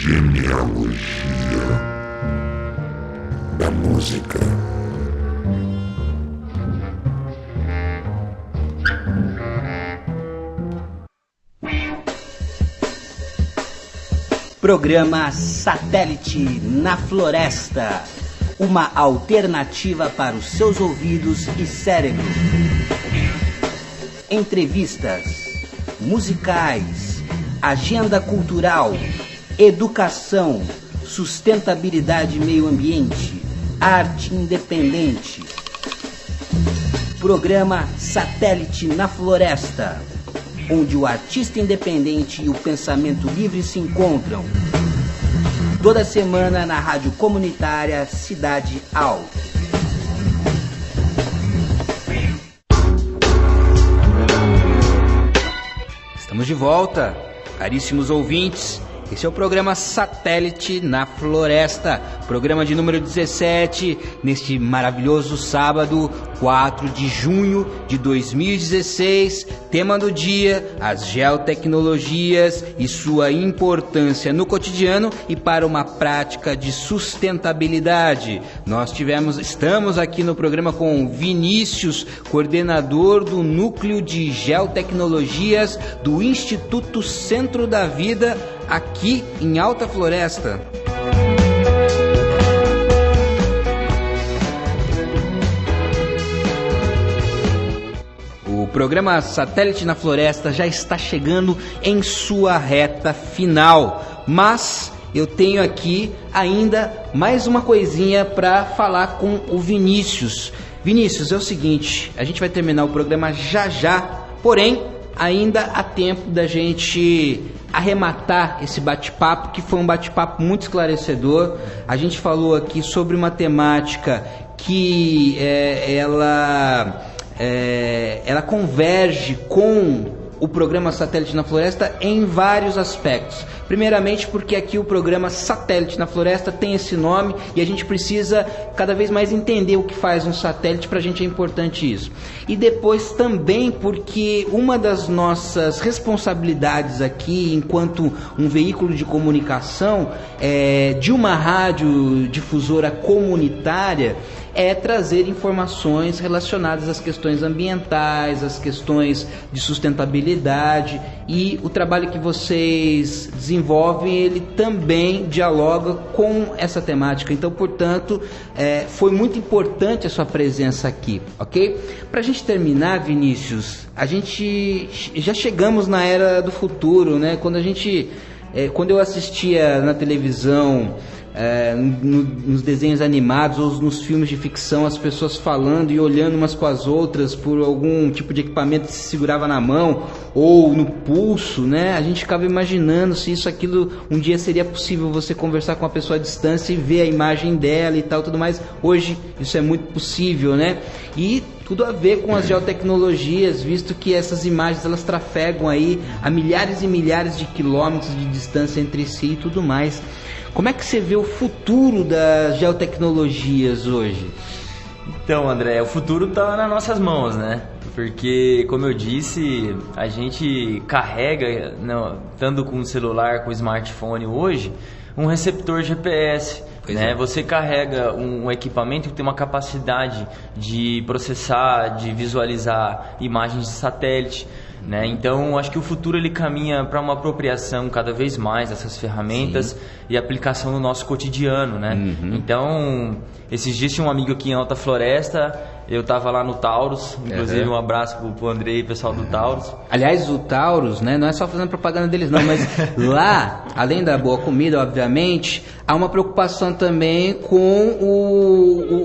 genealogia da música. Programa Satélite na Floresta. Uma alternativa para os seus ouvidos e cérebro. Entrevistas, musicais, agenda cultural, educação, sustentabilidade e meio ambiente, arte independente. Programa Satélite na Floresta, onde o artista independente e o pensamento livre se encontram. Toda semana na rádio comunitária Cidade Alta. Estamos de volta, caríssimos ouvintes. Esse é o programa Satélite na Floresta, programa de número 17, neste maravilhoso sábado, 4 de junho de 2016. Tema do dia, as geotecnologias e sua importância no cotidiano e para uma prática de sustentabilidade. Estamos aqui no programa com Vinícius, coordenador do Núcleo de Geotecnologias do Instituto Centro da Vida, aqui em Alta Floresta. O programa Satélite na Floresta já está chegando em sua reta final, mas eu tenho aqui ainda mais uma coisinha para falar com o Vinícius. Vinícius, é o seguinte, a gente vai terminar o programa já, porém ainda há tempo da gente arrematar esse bate-papo, que foi um bate-papo muito esclarecedor. A gente falou aqui sobre uma temática que ela converge com o programa Satélite na Floresta em vários aspectos. Primeiramente porque aqui o programa Satélite na Floresta tem esse nome e a gente precisa cada vez mais entender o que faz um satélite. Pra gente é importante isso. E depois também porque uma das nossas responsabilidades aqui, enquanto um veículo de comunicação de uma rádio difusora comunitária, é trazer informações relacionadas às questões ambientais, às questões de sustentabilidade, e o trabalho que vocês desenvolvem, ele também dialoga com essa temática. Então, portanto, foi muito importante a sua presença aqui, ok? Para a gente terminar, Vinícius, a gente já chegamos na era do futuro, né? Quando eu assistia na televisão, nos desenhos animados ou nos filmes de ficção, as pessoas falando e olhando umas com as outras por algum tipo de equipamento que se segurava na mão ou no pulso, né? A gente ficava imaginando se aquilo um dia seria possível, você conversar com a pessoa à distância e ver a imagem dela e tal, tudo mais. Hoje isso é muito possível, né? E tudo a ver com as geotecnologias, visto que essas imagens elas trafegam aí a milhares e milhares de quilômetros de distância entre si e tudo mais. Como é que você vê o futuro das geotecnologias hoje? Então, André, o futuro está nas nossas mãos, né? Porque, como eu disse, a gente carrega, estando com o celular, com o smartphone hoje, um receptor GPS. Né? Você carrega um equipamento que tem uma capacidade de processar, de visualizar imagens de satélite. Né? Então, acho que o futuro ele caminha para uma apropriação cada vez mais dessas ferramentas. Sim. E aplicação no nosso cotidiano, né? Uhum. Então, esses dias tinha um amigo aqui em Alta Floresta, eu estava lá no Taurus, inclusive um abraço pro Andrei e o pessoal do Taurus. Aliás, o Taurus, né, não é só fazendo propaganda deles não, mas lá, além da boa comida, obviamente, há uma preocupação também com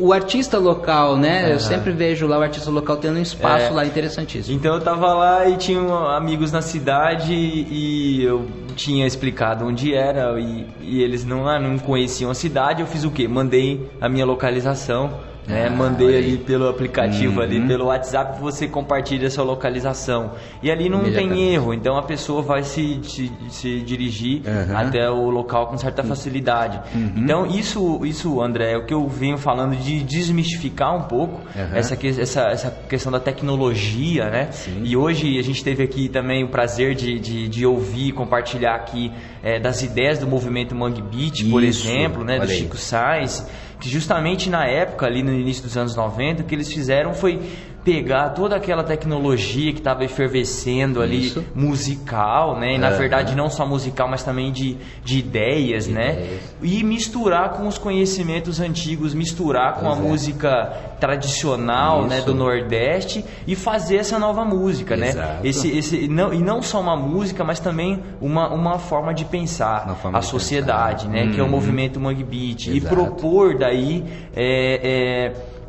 o artista local, né? Eu sempre vejo lá o artista local tendo um espaço lá interessantíssimo. Então eu tava lá e tinha amigos na cidade e eu tinha explicado onde era e eles não conheciam a cidade. Eu fiz o quê? Mandei a minha localização né? Mandei ali pelo aplicativo, ali pelo WhatsApp, você compartilha a sua localização. E ali não tem erro, então a pessoa vai se dirigir até o local com certa facilidade. Então isso, André, é o que eu venho falando de desmistificar um pouco essa questão da tecnologia, né? Sim. E hoje a gente teve aqui também o prazer de ouvir, compartilhar aqui das ideias do movimento Mangue Beat, por exemplo, né? Do Chico Sainz, que justamente na época, ali no início dos anos 90, o que eles fizeram foi pegar toda aquela tecnologia que estava efervescendo ali, musical, né? E na verdade não só musical, mas também de ideias, né? E misturar com os conhecimentos antigos, misturar com a música tradicional, né, do Nordeste, e fazer essa nova música, né? E não só uma música, mas também uma forma de pensar a sociedade, né? Que é o movimento Mangue Beat. E propor daí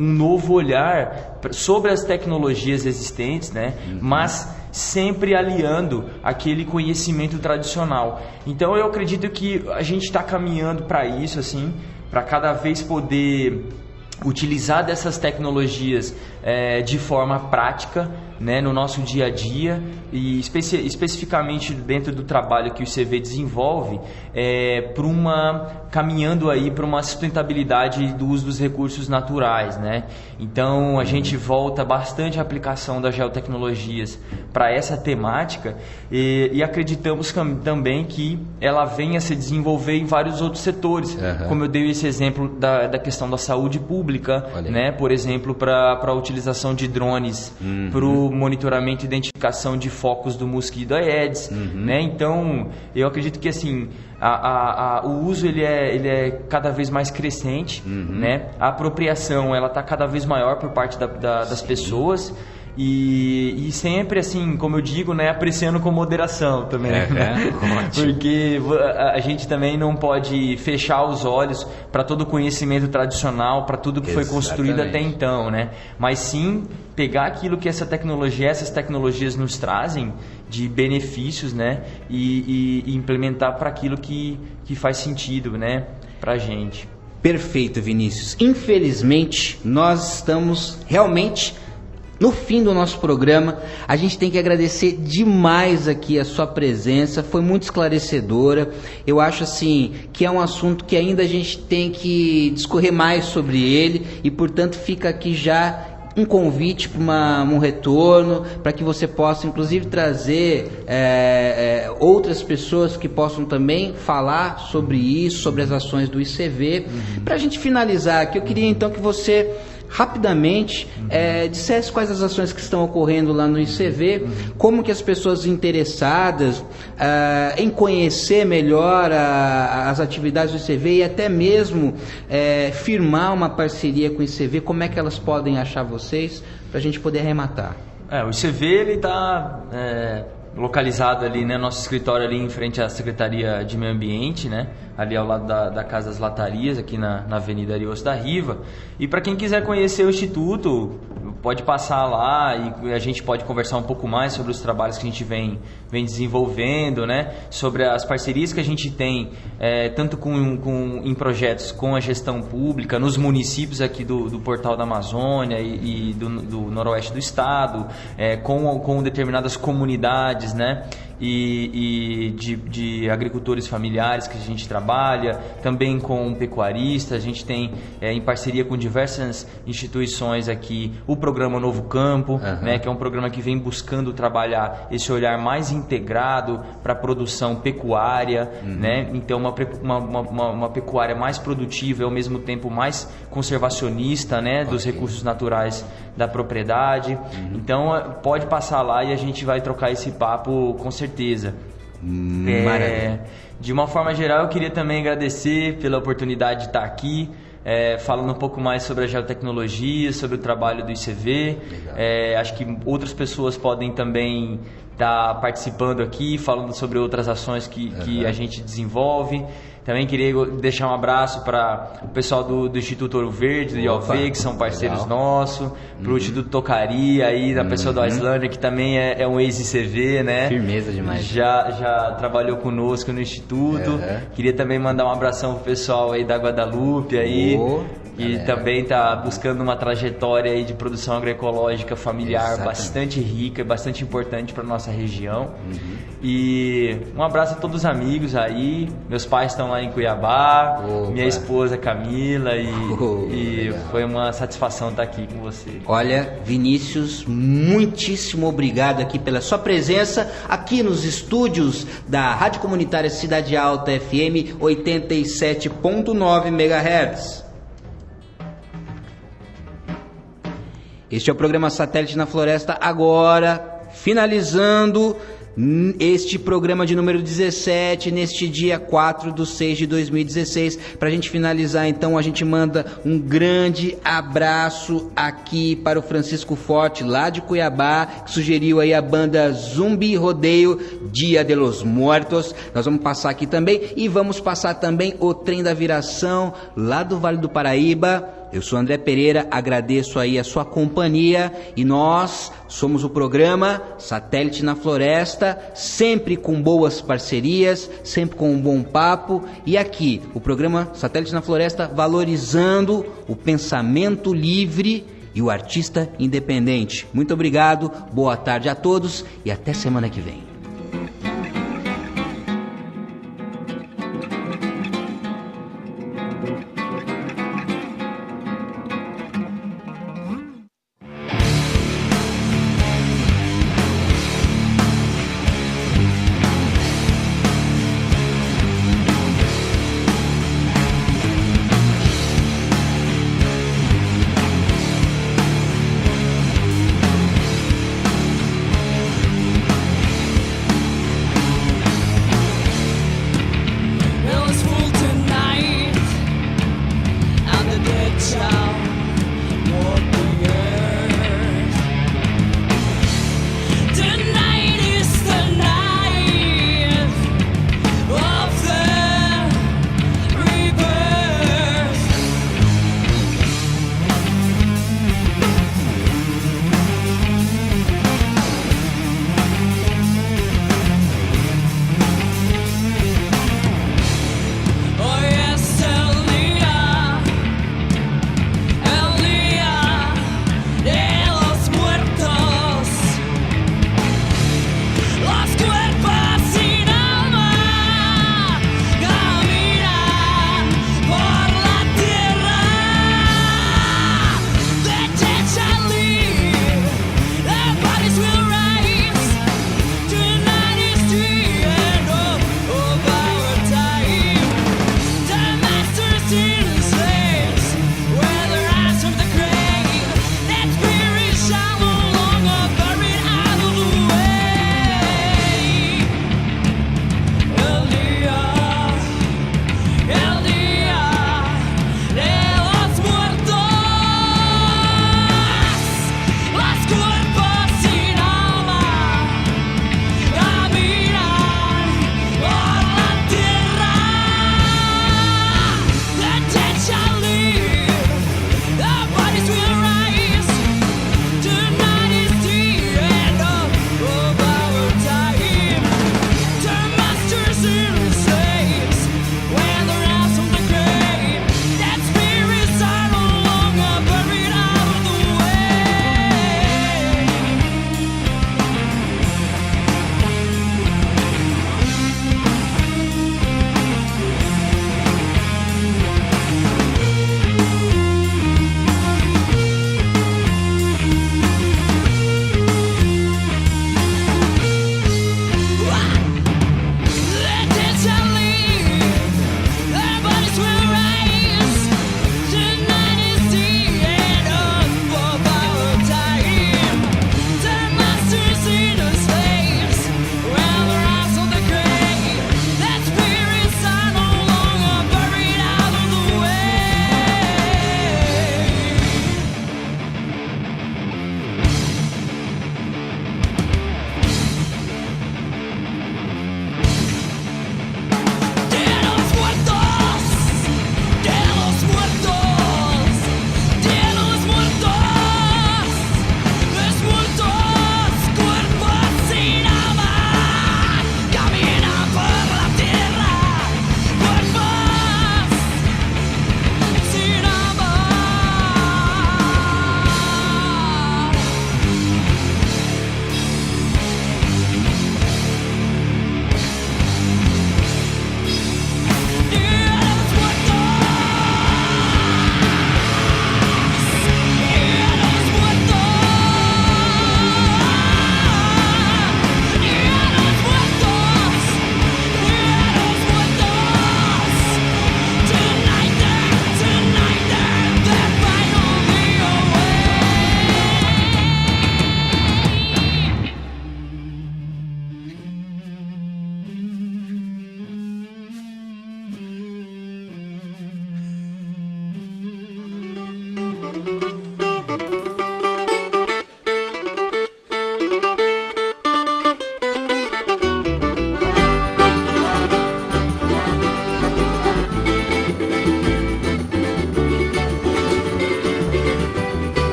um novo olhar sobre as tecnologias existentes, né? Mas sempre aliando aquele conhecimento tradicional. Então eu acredito que a gente está caminhando para isso, assim, para cada vez poder utilizar dessas tecnologias de forma prática, né, no nosso dia a dia, e especificamente dentro do trabalho que o ICV desenvolve, caminhando aí para uma sustentabilidade do uso dos recursos naturais, né? Então a gente volta bastante a aplicação das geotecnologias para essa temática, e acreditamos também que ela venha a se desenvolver em vários outros setores, como eu dei esse exemplo da questão da saúde pública, né? Por exemplo, para a utilização de drones para o monitoramento e identificação de focos do mosquito Aedes, né? Então eu acredito que assim o uso ele é cada vez mais crescente, né? A apropriação ela está cada vez maior por parte das pessoas. E sempre assim, como eu digo, né, apreciando com moderação também, né? Porque a gente também não pode fechar os olhos para todo o conhecimento tradicional, para tudo que foi construído até então, né? Mas sim pegar aquilo que essas tecnologias nos trazem de benefícios, né? E implementar para aquilo que faz sentido, né, pra gente. Perfeito, Vinícius. Infelizmente, nós estamos realmente no fim do nosso programa. A gente tem que agradecer demais aqui a sua presença, foi muito esclarecedora. Eu acho assim que é um assunto que ainda a gente tem que discorrer mais sobre ele, e portanto fica aqui já um convite para um retorno, para que você possa inclusive trazer outras pessoas que possam também falar sobre isso, sobre as ações do ICV. Para a gente finalizar aqui, eu queria então que você rapidamente dissesse quais as ações que estão ocorrendo lá no ICV, como que as pessoas interessadas em conhecer melhor as atividades do ICV e até mesmo firmar uma parceria com o ICV, como é que elas podem achar vocês, para a gente poder arrematar. O ICV ele está localizado ali, né, nosso escritório ali em frente à Secretaria de Meio Ambiente, né, ali ao lado da Casa das Latarias, aqui na Avenida Ariosto da Riva. E para quem quiser conhecer o Instituto, pode passar lá e a gente pode conversar um pouco mais sobre os trabalhos que a gente vem desenvolvendo, né, sobre as parcerias que a gente tem, tanto em projetos com a gestão pública, nos municípios aqui do Portal da Amazônia e do Noroeste do Estado, com determinadas comunidades, né, e de agricultores familiares que a gente trabalha, também com pecuaristas. A gente tem em parceria com diversas instituições aqui o programa Novo Campo, né, que é um programa que vem buscando trabalhar esse olhar mais integrado para a produção pecuária, né? Então uma pecuária mais produtiva e ao mesmo tempo mais conservacionista, né, dos recursos naturais da propriedade. Então pode passar lá e a gente vai trocar esse papo com certeza. De uma forma geral, eu queria também agradecer pela oportunidade de estar aqui, falando um pouco mais sobre a geotecnologia, sobre o trabalho do ICV. Acho que outras pessoas podem também estar participando aqui, falando sobre outras ações que a gente desenvolve. Também queria deixar um abraço para o pessoal do Instituto Ouro Verde, do IOV, que são parceiros nossos, para o Instituto Tocaria, aí, da pessoa do Islander, que também é um ex-ICV, né? Firmeza demais. Já trabalhou conosco no Instituto. Queria também mandar um abração pro pessoal aí da Guadalupe, aí, E também está buscando uma trajetória aí de produção agroecológica familiar bastante rica e bastante importante para nossa região. E um abraço a todos os amigos aí. Meus pais estão lá em Cuiabá, minha esposa Camila, e foi uma satisfação estar aqui com você. Olha, Vinícius, muitíssimo obrigado aqui pela sua presença aqui nos estúdios da Rádio Comunitária Cidade Alta FM 87.9 MHz. Este é o programa Satélite na Floresta, agora finalizando este programa de número 17, neste dia 4/6/2016. Para a gente finalizar, então, a gente manda um grande abraço aqui para o Francisco Forte, lá de Cuiabá, que sugeriu aí a banda Zumbi Rodeio, Dia de los Muertos. Nós vamos passar aqui também, e vamos passar também o Trem da Viração, lá do Vale do Paraíba. Eu sou André Pereira, agradeço aí a sua companhia, e nós somos o programa Satélite na Floresta, sempre com boas parcerias, sempre com um bom papo, e aqui o programa Satélite na Floresta valorizando o pensamento livre e o artista independente. Muito obrigado, boa tarde a todos e até semana que vem.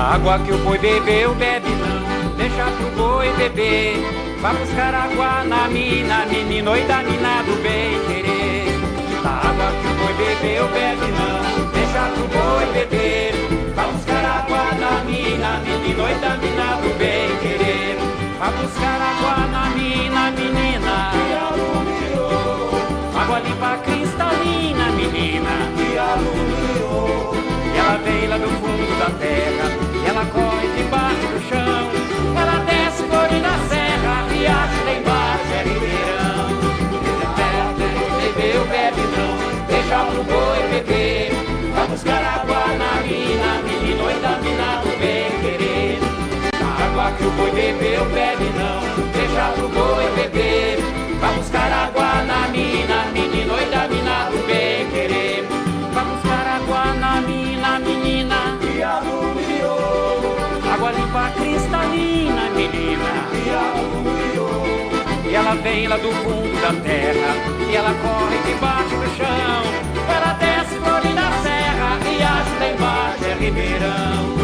água que o boi bebeu, bebe não, deixa pro boi beber. Vai buscar água na mina, menino, oi da mina do bem querer. Da água que o boi bebeu, bebe não, deixa pro boi beber. Vai buscar água na mina, menino, oi da mina do bem querer. Vai buscar água na mina, menina, que alumiou. Água limpa cristalina, menina, que alumiou. E ela vem lá do fundo da terra, e ela corre debaixo do chão. Ela desce flores da serra, riacho lá embaixo é ribeirão. Bebeu, bebe não, deixa pro boi beber. Vai buscar água na mina, menino, oi da mina do bem querer. A água que o boi bebeu, bebe não, deixa pro boi beber. Vai buscar água na mina, menino, oi da mina do bem querer. Vai buscar água na mina, menina, que alumiou. Água limpa cristalina, menina, que alumiou. E ela vem lá do fundo da terra, e ela corre debaixo do chão. Ela desce flores da serra, riacho lá embaixo é ribeirão.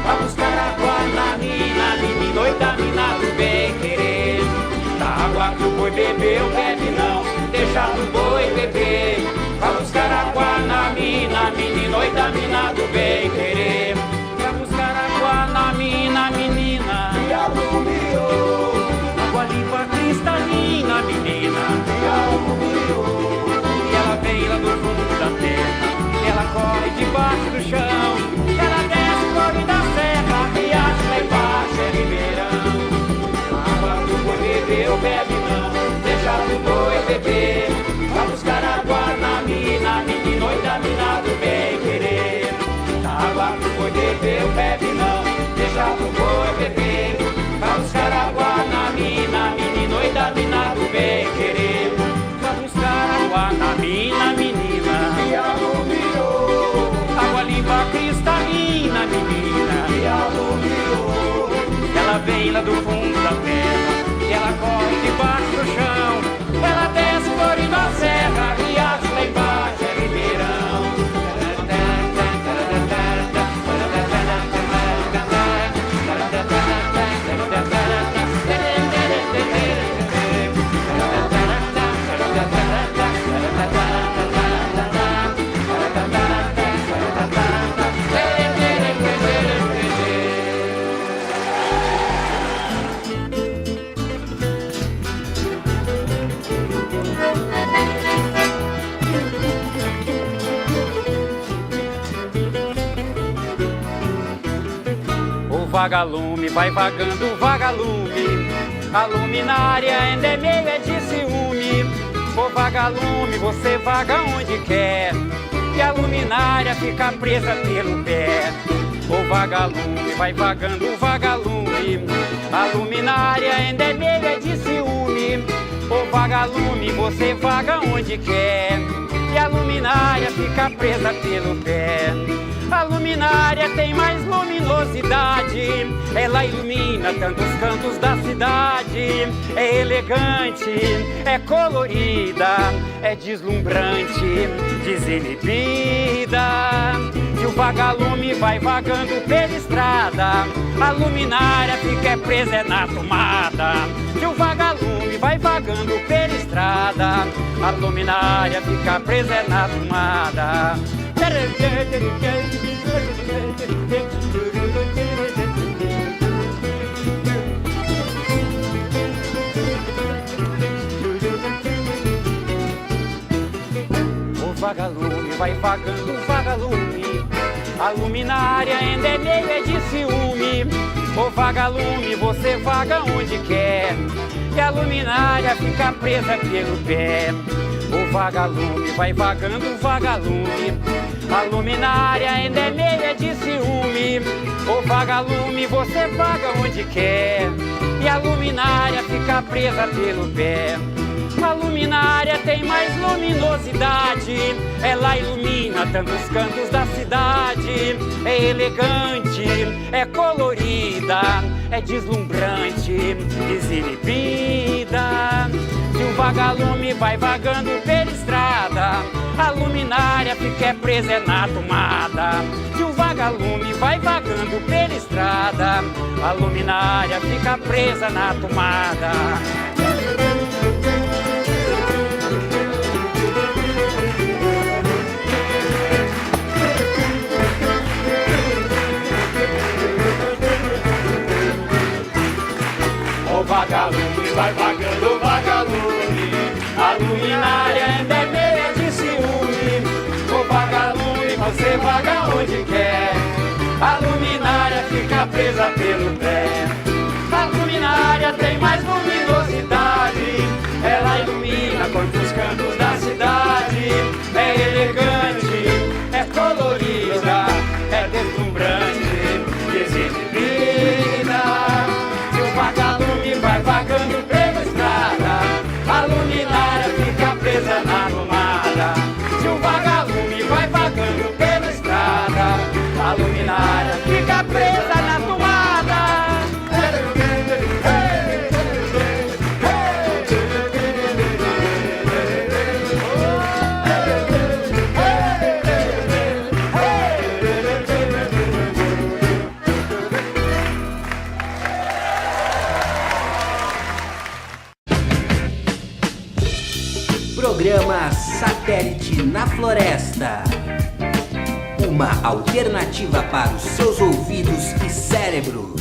Vai buscar água na mina, menino, oi da mina do bem querer. Da água que o boi bebeu, bebe não, deixa pro boi beber. Vai buscar água na mina, menino, oi da mina do bem querer. Vai buscar água na mina, menina, que alumiou. Água limpa cristalina, menina, que alumiou. E ela vem lá do fundo da terra, e ela corre debaixo do chão. Ela desce flores da serra, riacho lá embaixo é ribeirão. Água que o boi bebeu, bebe não, deixa pro boi beber. Vai buscar água na mina, menino, oi da mina do bem querer. Água que o boi bebeu, bebe não, deixa pro boi beber. Vai buscar água na mina, menino, oi da mina do bem querer. Vai buscar água na mina, menina, que alumiou. Água limpa cristalina, menina, que alumiou. Ela vem lá do fundo da terra, e ela corre debaixo do chão. Ela desce flores da serra, riacho lá embaixo é ribeirão. Vagalume, vai vagando vagalume, a luminária ainda é meia de ciúme. Ô vagalume, você vaga onde quer, e a luminária fica presa pelo pé. Ô vagalume, vai vagando vagalume, a luminária ainda é meia de ciúme. Ô vagalume, você vaga onde quer, e a luminária fica presa pelo pé. A luminária tem mais luminosidade, ela ilumina tantos cantos da cidade. É elegante, é colorida, é deslumbrante, desinibida. E o vagalume vai vagando pela estrada, a luminária fica presa na tomada. E o vagalume vai vagando pela estrada, a luminária fica presa na tomada. O vagalume vai vagando, vagalume, a luminária ainda é meia de ciúme. Ô vagalume, você vaga onde quer, e a luminária fica presa pelo pé. O vagalume vai vagando, vagalume, a luminária ainda é meia de ciúme. Ô vagalume, você vaga onde quer, e a luminária fica presa pelo pé. A luminária tem mais luminosidade, ela ilumina tantos cantos da cidade. É elegante, é colorida, é deslumbrante, desinibida. Se um vagalume vai vagando pela estrada, a luminária fica presa na tomada. Se um vagalume vai vagando pela estrada, a luminária fica presa na tomada. O vagalume vai vagando, vagalume, a luminária ainda é meia de ciúme. O vagalume, você vaga onde quer, a luminária fica presa pelo pé. A luminária tem mais luminosidade, ela ilumina quantos cantos da cidade. É elegante, é colorida, é deslumbrante, desinibida. Se o vagalume vai vagando pela estrada, a luminária fica presa na tomada. Se o vagalume vai vagando pela estrada, a luminária fica presa na tomada. Programa Satélite na Floresta. Uma alternativa para os seus ouvidos e cérebro.